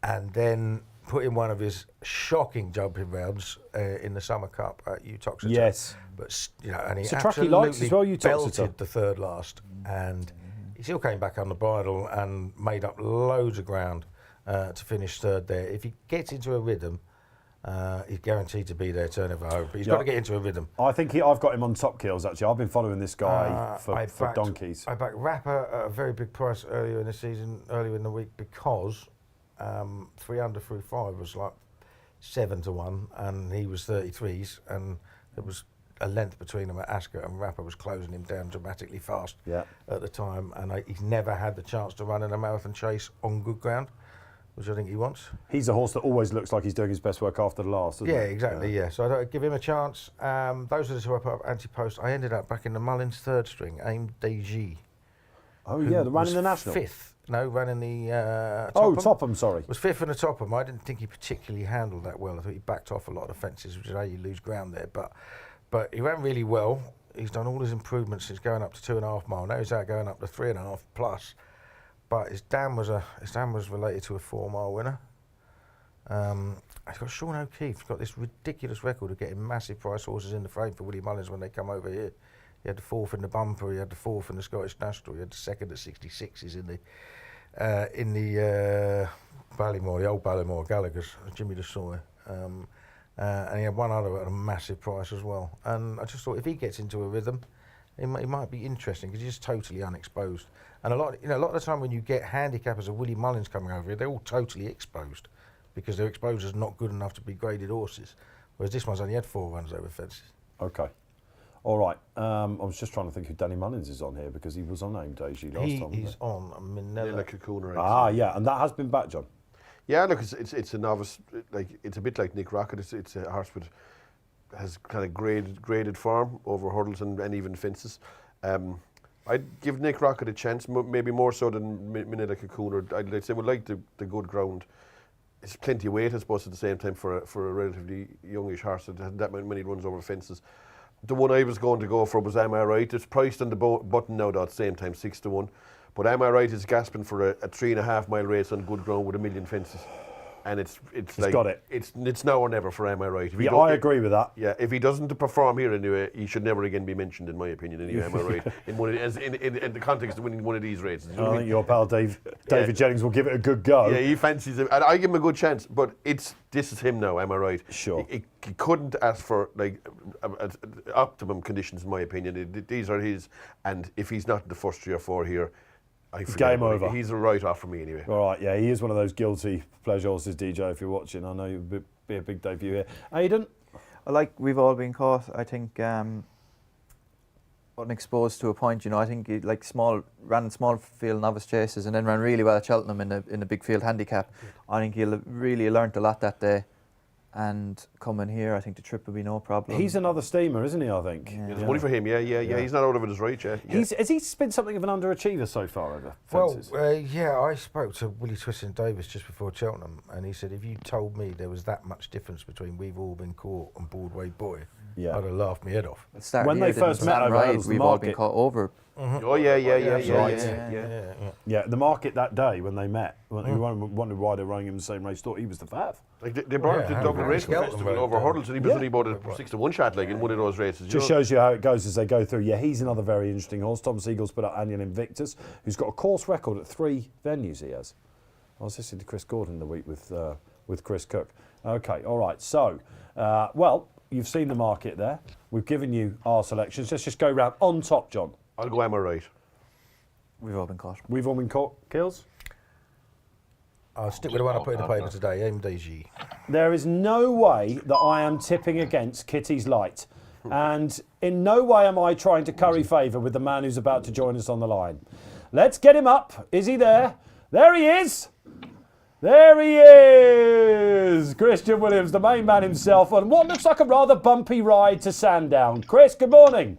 and then put in one of his shocking jumping rounds in the Summer Cup at Utoxeter. Yes. But and he it's a track he likes as well, belted the 3rd last, and he still came back on the bridle and made up loads of ground to finish 3rd there. If he gets into a rhythm, he's guaranteed to be there, turn over hope. But he's got to get into a rhythm. I think I've got him on top kills, actually. I've been following this guy for donkeys. I backed Rapper at a very big price earlier in the season, earlier in the week, because 3 under through 5 was like 7-1, and he was 33s, and there was a length between them at Ascot, and Rapper was closing him down dramatically fast at the time, and he's never had the chance to run in a marathon chase on good ground, which I think he wants. He's a horse that always looks like he's doing his best work after the last, doesn't he? Exactly, yeah. So I'd give him a chance. Those are the two I put up ante-post. I ended up back in the Mullins third string, Aim DG. Oh, yeah, the running the National. 5th. No, running the Topham, sorry. Was 5th in the Topham. I didn't think he particularly handled that well. I thought he backed off a lot of fences, which is how you lose ground there. But he ran really well. He's done all his improvements since going up to 2.5 mile. Now he's out going up to 3.5 plus. But his dam was related to a 4 mile winner. He's got Sean O'Keefe. He's got this ridiculous record of getting massive price horses in the frame for Willie Mullins when they come over here. He had the 4th in the Bumper. He had the 4th in the Scottish National. He had the 2nd at 66s in the Ballymore, the old Ballymore Gallagher's, Jimmy the Sawyer. And he had one other at a massive price as well. And I just thought if he gets into a rhythm, he might be interesting because he's just totally unexposed. And a lot of the time when you get handicappers of Willie Mullins coming over here, they're all totally exposed because their exposure's not good enough to be graded horses. Whereas this one's only had 4 runs over fences. Okay. All right. I was just trying to think who Danny Mullins is on here because he was on Aim Deji last time. He's on Manila. Yeah, and that has been back, John. Yeah, look, it's a novice. It's a bit like Nick Rocket. It's a horse that has kind of graded form over hurdles and even fences. I'd give Nick Rocket a chance, maybe more so than Manila Cocoon. I'd say would like the good ground. It's plenty of weight, I suppose, at the same time for a relatively youngish horse that hasn't that many runs over fences. The one I was going to go for was Am I Right? It's priced on the button now, though, at the same time, 6-1. But Am I Right is gasping for a 3.5 mile race on good ground with 1 million fences. And it's like, got it. It's now or never for Am I Right? Yeah, I agree with that. Yeah, if he doesn't perform here anyway, he should never again be mentioned, in my opinion, anyway, Am I Right? In the context of winning one of these races. I think your pal David Jennings will give it a good go. Yeah, he fancies it. And I give him a good chance, but this is him now, Am I Right? Sure. He couldn't ask for optimum conditions, in my opinion. These are his, and if he's not in the first 3 or 4 here, Game over. He's a write-off for me anyway. All right, yeah, he is one of those guilty pleasure horses, DJ, if you're watching. I know you'll be a big debut here. Aidan? We've all been caught, I think, unexposed to a point, I think he ran small field novice chases and then ran really well at Cheltenham in a big field handicap. I think he'll really learnt a lot that day. And coming here, I think the trip will be no problem. He's another steamer, isn't he, I think? Yeah, there's money for him, yeah. He's not out of it as right, yeah. Has he been something of an underachiever so far over fences? Well, I spoke to Willie Twiston Davis just before Cheltenham, and he said if you told me there was that much difference between We've All Been Caught and Broadway Boy, I'd have laughed my head off. When they first met over at the We've All Been Caught over. Mm-hmm. Oh, yeah. Yeah, the market that day when they met, he wondered why they were running him the same race, thought he was the fav. They brought him to the Dublin Racing Festival over hurdles, and he was only about a 6-1 shot in one of those races. Just shows you how it goes as they go through. Yeah, he's another very interesting horse. Tom Siegel's put up Anion Invictus, who's got a course record at 3 venues he has. I was listening to Chris Gordon the week with Chris Cook. Okay, all right. So, you've seen the market there. We've given you our selections. Let's just go round on top, John. I'll go Am I Right? We've all been caught. We've all been caught. Kills? I'll stick with the one I put in the paper today, MDG. There is no way that I am tipping against Kitty's Light. And in no way am I trying to curry favour with the man who's about to join us on the line. Let's get him up. Is he there? There he is. There he is. Christian Williams, the main man himself, on what looks like a rather bumpy ride to Sandown. Chris, good morning.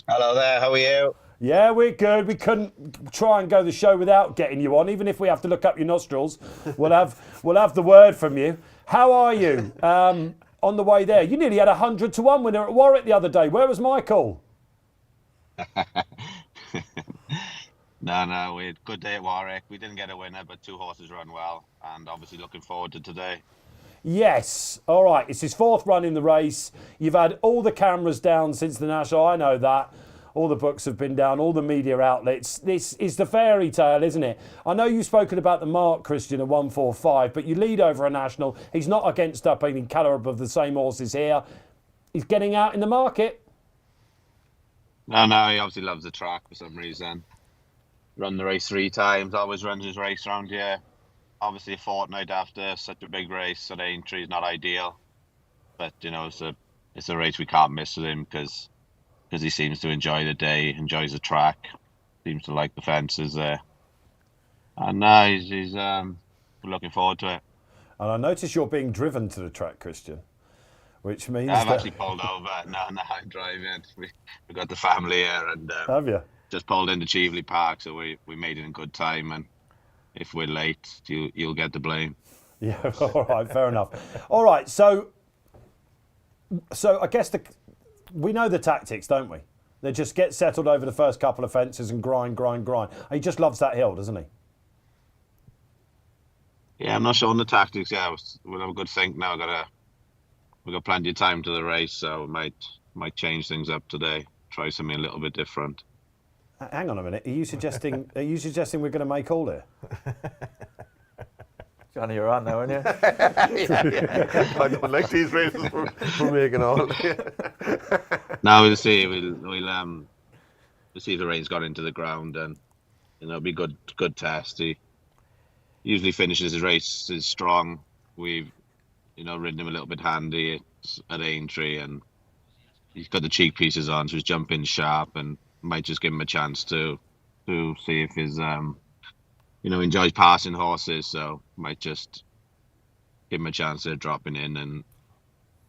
Hello there, how are you? Yeah, we're good. We couldn't try and go the show without getting you on, even if we have to look up your nostrils. We'll have the word from you. How are you on the way there? You nearly had 100-1 winner at Warwick the other day. Where was Michael? No, we had a good day at Warwick. We didn't get a winner, but 2 horses run well, and obviously looking forward to today. Yes. All right. It's his 4th run in the race. You've had all the cameras down since the National. I know that. All the books have been down, all the media outlets. This is the fairy tale, isn't it? I know you've spoken about the mark, Christian, at 145, but you lead over a National. He's not against up any calibre of the same horses here. He's getting out in the market. No, he obviously loves the track for some reason. Run the race 3 times, always runs his race around here. obviously a fortnight after such a big race at Aintree is not ideal, but it's a race we can't miss with him because he seems to enjoy the day, enjoys the track, seems to like the fences there, and he's looking forward to it. And I notice you're being driven to the track, Christian, which means I've that... actually pulled over. Now I'm driving. We got the family here, and Have you? just pulled into Kealy Park, so we made it in good time. And if we're late, you'll get the blame. Yeah, all right, fair enough. All right, so I guess we know the tactics, don't we? They just get settled over the first couple of fences and grind. He just loves that hill, doesn't he? Yeah, I'm not sure on the tactics. Yeah, we'll have a good think now. We've got plenty of time to the race, so we might change things up today. Try something a little bit different. Hang on a minute. Are you suggesting we're going to make all here? Johnny, you're on now, aren't you? yeah. I don't like these races for making all. Now we'll see. We'll see if the rain's got into the ground, and it'll be good test. He usually finishes his races strong. We've ridden him a little bit handy at Aintree, and he's got the cheek pieces on, so he's jumping sharp, and might just give him a chance to see if his enjoys passing horses, so might just give him a chance of dropping in and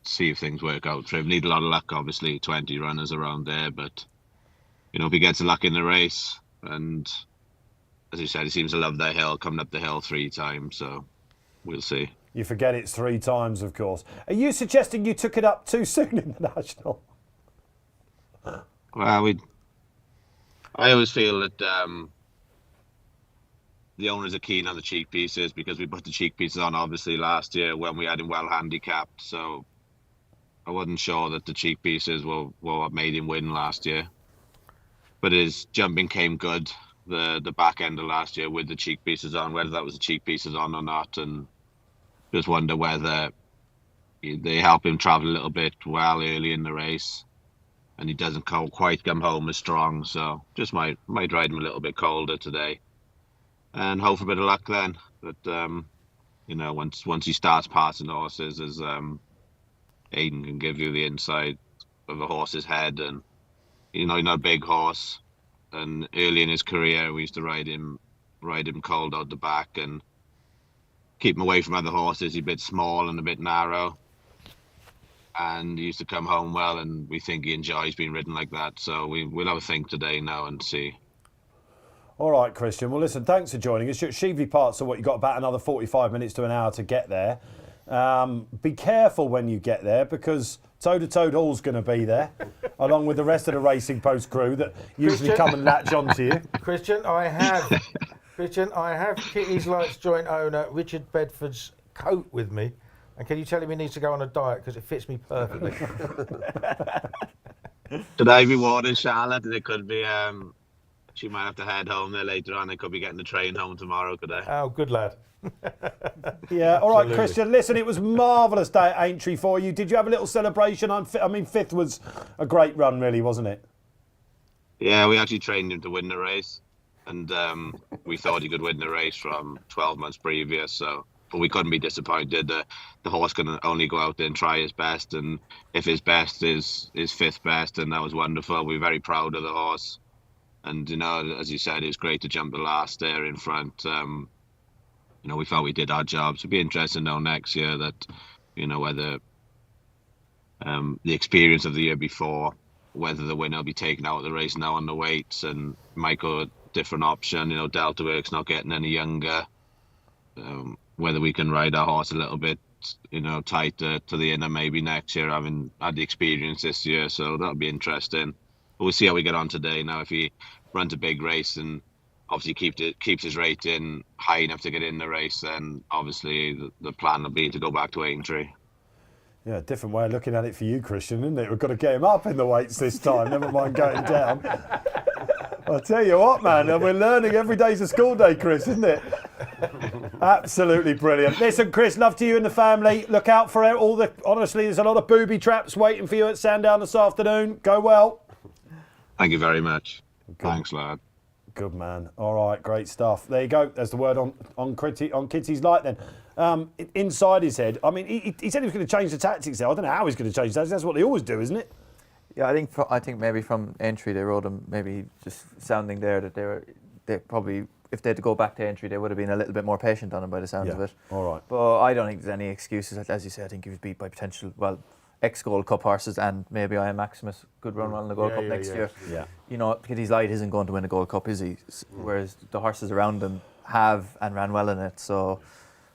see if things work out for him. Need a lot of luck, obviously, 20 runners around there, but if he gets luck in the race, and as you said, he seems to love that hill, coming up the hill 3 times, so we'll see. You forget it's 3 times, of course. Are you suggesting you took it up too soon in the National? Well, I always feel that the owners are keen on the cheek pieces because we put the cheek pieces on, obviously, last year when we had him well handicapped, so I wasn't sure that the cheek pieces were what made him win last year. But his jumping came good the back end of last year with the cheek pieces on, whether that was the cheek pieces on or not, and just wonder whether they help him travel a little bit well early in the race, and he doesn't quite come home as strong. So just might ride him a little bit colder today, and hope for a bit of luck then. But once he starts passing horses, as Aidan can give you the inside of a horse's head, and he's not a big horse. And early in his career, we used to ride him cold out the back and keep him away from other horses. He's a bit small and a bit narrow, and he used to come home well, and we think he enjoys being ridden like that. So we'll have a think today now and see. All right, Christian. Well, listen, thanks for joining us. Sheevely Park, so what, you've got about another 45 minutes to an hour to get there. Be careful when you get there, because Toe-to-Toad Hall's going to be there, along with the rest of the Racing Post crew that usually come and latch onto you. Christian, I have Kitty's Lights joint owner Richard Bedford's coat with me, and can you tell him he needs to go on a diet because it fits me perfectly. Should I be warning Charlotte? It could be. She might have to head home there later on. They could be getting the train home tomorrow, could they? Oh, good lad. Yeah, all right, Christian. Listen, it was marvellous day at Aintree for you. Did you have a little celebration? I mean, 5th was a great run, really, wasn't it? Yeah, we actually trained him to win the race, and we thought he could win the race from 12 months previous. But we couldn't be disappointed. The horse can only go out there and try his best, and if his best is 5th best, and that was wonderful. We're very proud of the horse, and as you said, it's great to jump the last there in front. We felt we did our job. So it'd be interesting to know next year that, whether the experience of the year before, whether the winner will be taken out of the race now on the weights and might go a different option. Delta Works not getting any younger. Whether we can ride our horse a little bit, tighter to the inner maybe next year, having had the experience this year. So that'll be interesting. But we'll see how we get on today. Now, if he runs a big race and obviously keeps his rating high enough to get in the race, then obviously the plan will be to go back to Aintree. Yeah, different way of looking at it for you, Christian, isn't it? We've got to get him up in the weights this time, never mind going down. I'll tell you what, man, we're learning every day's a school day, Chris, isn't it? Absolutely brilliant. Listen, Chris, love to you and the family. Look out for honestly, there's a lot of booby traps waiting for you at Sandown this afternoon. Go well. Thank you very much. Thanks, lad. Good man. All right, great stuff. There you go. There's the word on Kitty's light then. Inside his head, I mean, he said he was going to change the tactics there. I don't know how he's going to change the tactics. That's what they always do, isn't it? Yeah, I think maybe from entry they wrote him maybe just sounding there that they probably, if they had to go back to entry, they would have been a little bit more patient on him by the sounds of it. All right. But I don't think there's any excuses. As you say, I think he was beat by potential, ex-Gold Cup horses, and maybe I Am Maximus could run well in the Gold Cup next year. Yeah. You know, Kitty's Light isn't going to win a Gold Cup, is he? Whereas the horses around him have and ran well in it. So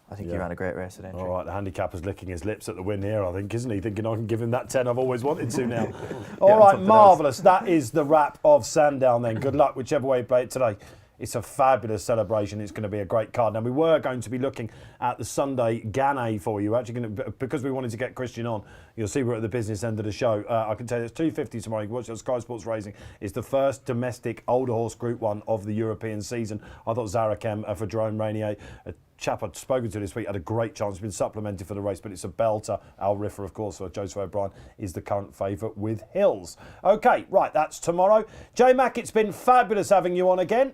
I think he ran a great race at entry. All right, the handicapper's licking his lips at the win here, I think, isn't he? Thinking I can give him that 10 I've always wanted to now. All right, marvellous. That is the wrap of Sandown then. Good luck, whichever way you play it today. It's a fabulous celebration. It's going to be a great card. Now, we were going to be looking at the Sunday Gannet for you. Actually, because we wanted to get Christian on, you'll see we're at the business end of the show. I can tell you it's 2:50 tomorrow. You can watch it on Sky Sports Racing. It's the first domestic older horse Group 1 of the European season. I thought Zarakem for Jerome Rainier, a chap I'd spoken to this week, had a great chance. He's been supplemented for the race, but it's a belter. Al Riffer, of course, for Joseph O'Brien, is the current favourite with Hills. OK, right, that's tomorrow. J Mac, it's been fabulous having you on again.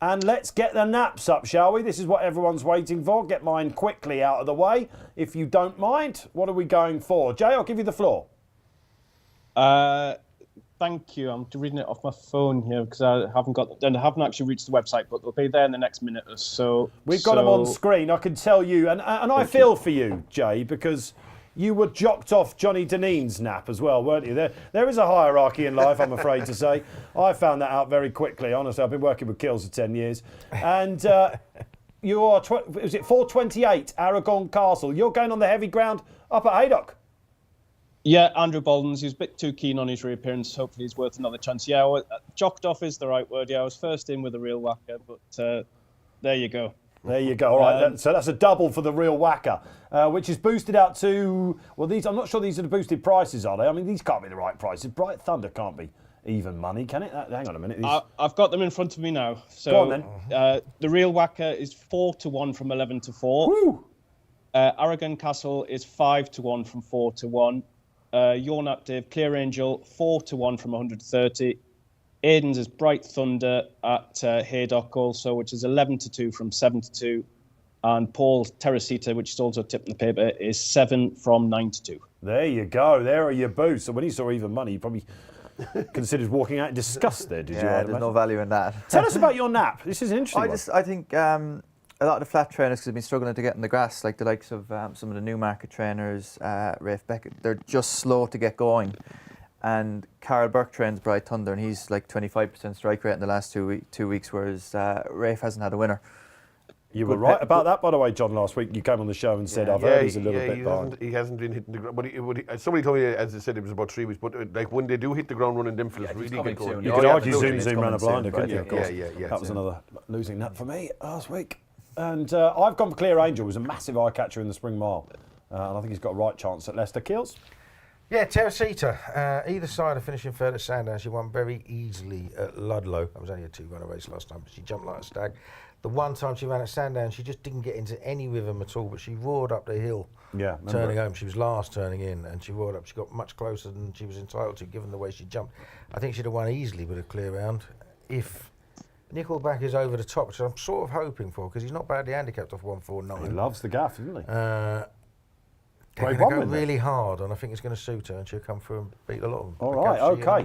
And let's get the naps up, shall we? This is what everyone's waiting for. Get mine quickly out of the way, if you don't mind. What are we going for? Jay, I'll give you the floor. Thank you. I'm reading it off my phone here because I haven't actually reached the website, but they'll be there in the next minute or so. We've got them on screen, I can tell you. And I feel for you, Jay, because you were jocked off Johnny Dineen's nap as well, weren't you? There is a hierarchy in life, I'm afraid to say. I found that out very quickly, honestly. I've been working with Kills for 10 years. And you are, was it 428, Aragon Castle? You're going on the heavy ground up at Haydock. Yeah, Andrew Bolden's. He was a bit too keen on his reappearance. Hopefully he's worth another chance. Yeah, jocked off is the right word. Yeah, I was first in with a real whacker, but there you go. There you go. All right, so that's a double for the real whacker, which is boosted out to, well, these, I'm not sure these are the boosted prices, are they? I mean, these can't be the right prices. Bright Thunder can't be even money, can it? Hang on a minute. I've got them in front of me now. So go on then. The real whacker is 4-1 from 11 to 4. Woo! Aragon Castle is 5-1 from 4 to 1. Your Nap Dave, Clear Angel, 4-1 from 130. Aidan's is Bright Thunder at Haydock also, which is 11-2 from 7-2. And Paul Teresita, which is also tipped in the paper, is 7 from 9-2. There you go. There are your boosts. So when he saw even money, he probably considered walking out in disgust there, did you? Yeah, there's no value in that. Tell us about your nap. This is an interesting one. I think a lot of the flat trainers, because they've been struggling to get in the grass, like the likes of some of the Newmarket trainers, Rafe Beckett, they're just slow to get going. And Carl Burke trains Bright Thunder, and he's like 25% strike rate in the last 2 weeks, whereas Rafe hasn't had a winner. You were right about that, by the way, John. Last week you came on the show and said I've heard he's a little bit behind. He hasn't been hitting the ground. But somebody told me, as I said, it was about 3 weeks. But like when they do hit the ground running, them fellas really get going. You could argue Zoom ran a blinder, couldn't you? Of course. Yeah. That was another losing nap for me last week. And I've gone for Clear Angel. It was a massive eye catcher in the Spring Mile, and I think he's got a right chance at Leicester. Kills. Yeah, Teresita, either side of finishing third at Sandown. She won very easily at Ludlow. It was only a 2-runner race last time, but she jumped like a stag. The one time she ran at Sandown, she just didn't get into any rhythm at all, but she roared up the hill, turning home. She was last turning in, and she roared up. She got much closer than she was entitled to, given the way she jumped. I think she'd have won easily with a clear round if Nickelback is over the top, which I'm sort of hoping for, because he's not badly handicapped off 149. He loves the gaff, doesn't he? They're going to go really hard, and I think it's going to suit her, and she'll come through and beat a lot of them. All right, okay.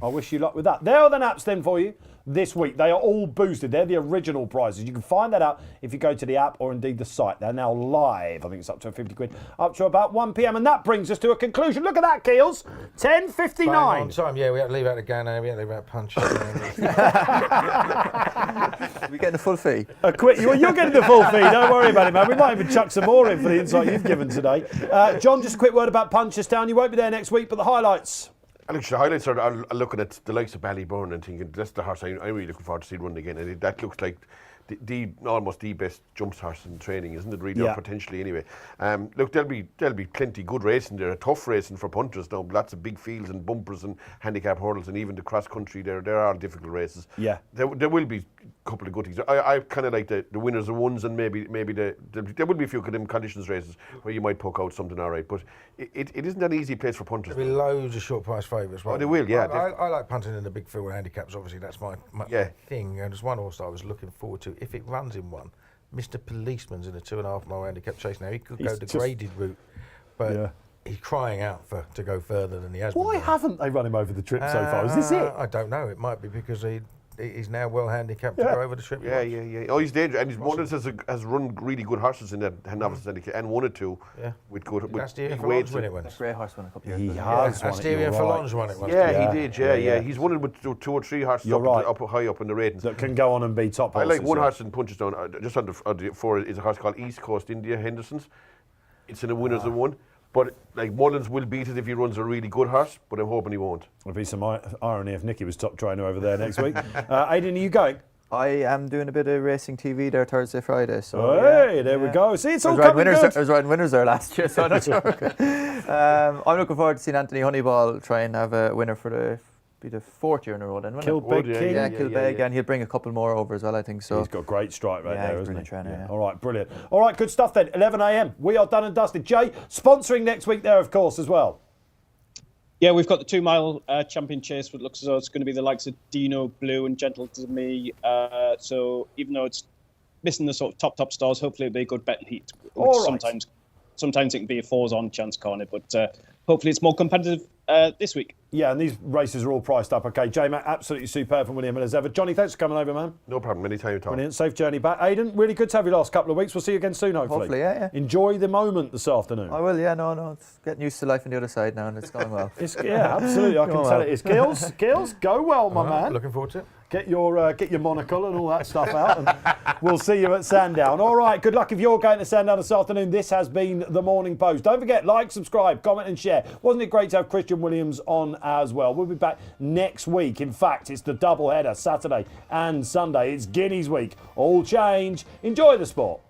I wish you luck with that. There are the naps then for you this week. They are all boosted. They're the original prizes. You can find that out if you go to the app or indeed the site. They're now live. I think it's up to 50 quid, up to about 1 p.m. And that brings us to a conclusion. Look at that, Keels. 10:59. On time, yeah, we had to leave out the Gannet, we had to leave out Punch. We getting the full fee? You're getting the full fee. Don't worry about it, man. We might even chuck some more in for the insight you've given today. John, just a quick word about Punchestown. You won't be there next week, but the highlights. Alex, the highlights are looking at the likes of Ballyburn and thinking that's the horse I'm really looking forward to see run again. And that looks like almost the best jumps horse in training, isn't it? Really, Yeah. or potentially anyway. Look, there'll be plenty good racing there. Tough racing for punters now. Lots of big fields and bumpers and handicap hurdles and even the cross country. There are difficult races. Yeah. There will be a couple of good things. I kind of like the winners of ones and maybe there will be a few of them conditions races where you might poke out something all right. But it isn't an easy place for punters. There'll be loads of short price favourites. Oh, they will, yeah. I like punting in the big field handicaps. Obviously, that's my thing. And there's one horse I was looking forward to. If it runs in one, Mr. Policeman's in a 2.5 mile handicap chase now. He could go the graded route, but he's crying out to go further than he has. Why haven't they run him over the trip so far? Is this it? I don't know. It might be because he's now well handicapped to go over the trip. Yeah. Oh, he's dangerous. And Mullins has run really good horses in that novices handicap and won it too. Yeah. With good Last year big for weights. when it went. Grey horse won a couple of He years ago. has won it. Asterion You're Falange right. won it once. Yeah, he did. Yeah. He's won it with 2 or 3 horses You're right. up high up in the ratings. That can go on and be top I horses. like one yeah. horse in Punchestown, just on the 4 is a horse called East Coast India Henderson's. It's in the winners of one. But like Mullins will beat it if he runs a really good horse, but I'm hoping he won't. There'll be some irony if Nicky was top trainer over there next week. Aidan, are you going? I am doing a bit of racing TV there Thursday, Friday. So Hey, there we go. See, it's all I coming good. was riding winners there last year, so I'm not sure. I'm looking forward to seeing Anthony Honeyball try and have a winner for the 4th year in a row. Then, Kilbeg King. Yeah, Kilbeg, and he'll bring a couple more over as well, I think. So He's got great strike right there, he's hasn't he? brilliant trainer, yeah. All right, brilliant. All right, good stuff then. 11 a.m. We are done and dusted. Jay, sponsoring next week there, of course, as well. Yeah, we've got the 2 mile champion chase, which looks as though it's going to be the likes of Dino, Blue, and Gentle to Me. So even though it's missing the sort of top stars, hopefully it'll be a good betting heat. All right. Sometimes it can be a 4s on chance, can't it? But hopefully it's more competitive this week. Yeah, and these races are all priced up. Okay, J-Mac, absolutely superb from William as ever. Johnny, thanks for coming over, man. No problem. Anytime, Tom. Brilliant. Safe journey back. Aidan, really good to have you last couple of weeks. We'll see you again soon, hopefully. Hopefully, yeah. Enjoy the moment this afternoon. I will, yeah, no, it's getting used to life on the other side now, and it's going well. Yeah, absolutely. I can tell it is. Gills, go well, my man. Looking forward to it. Get your monocle and all that stuff out, and we'll see you at Sandown. All right, good luck if you're going to Sandown this afternoon. This has been The Morning Post. Don't forget, like, subscribe, comment and share. Wasn't it great to have Christian Williams on as well? We'll be back next week. In fact, it's the double header, Saturday and Sunday. It's Guineas week. All change. Enjoy the sport.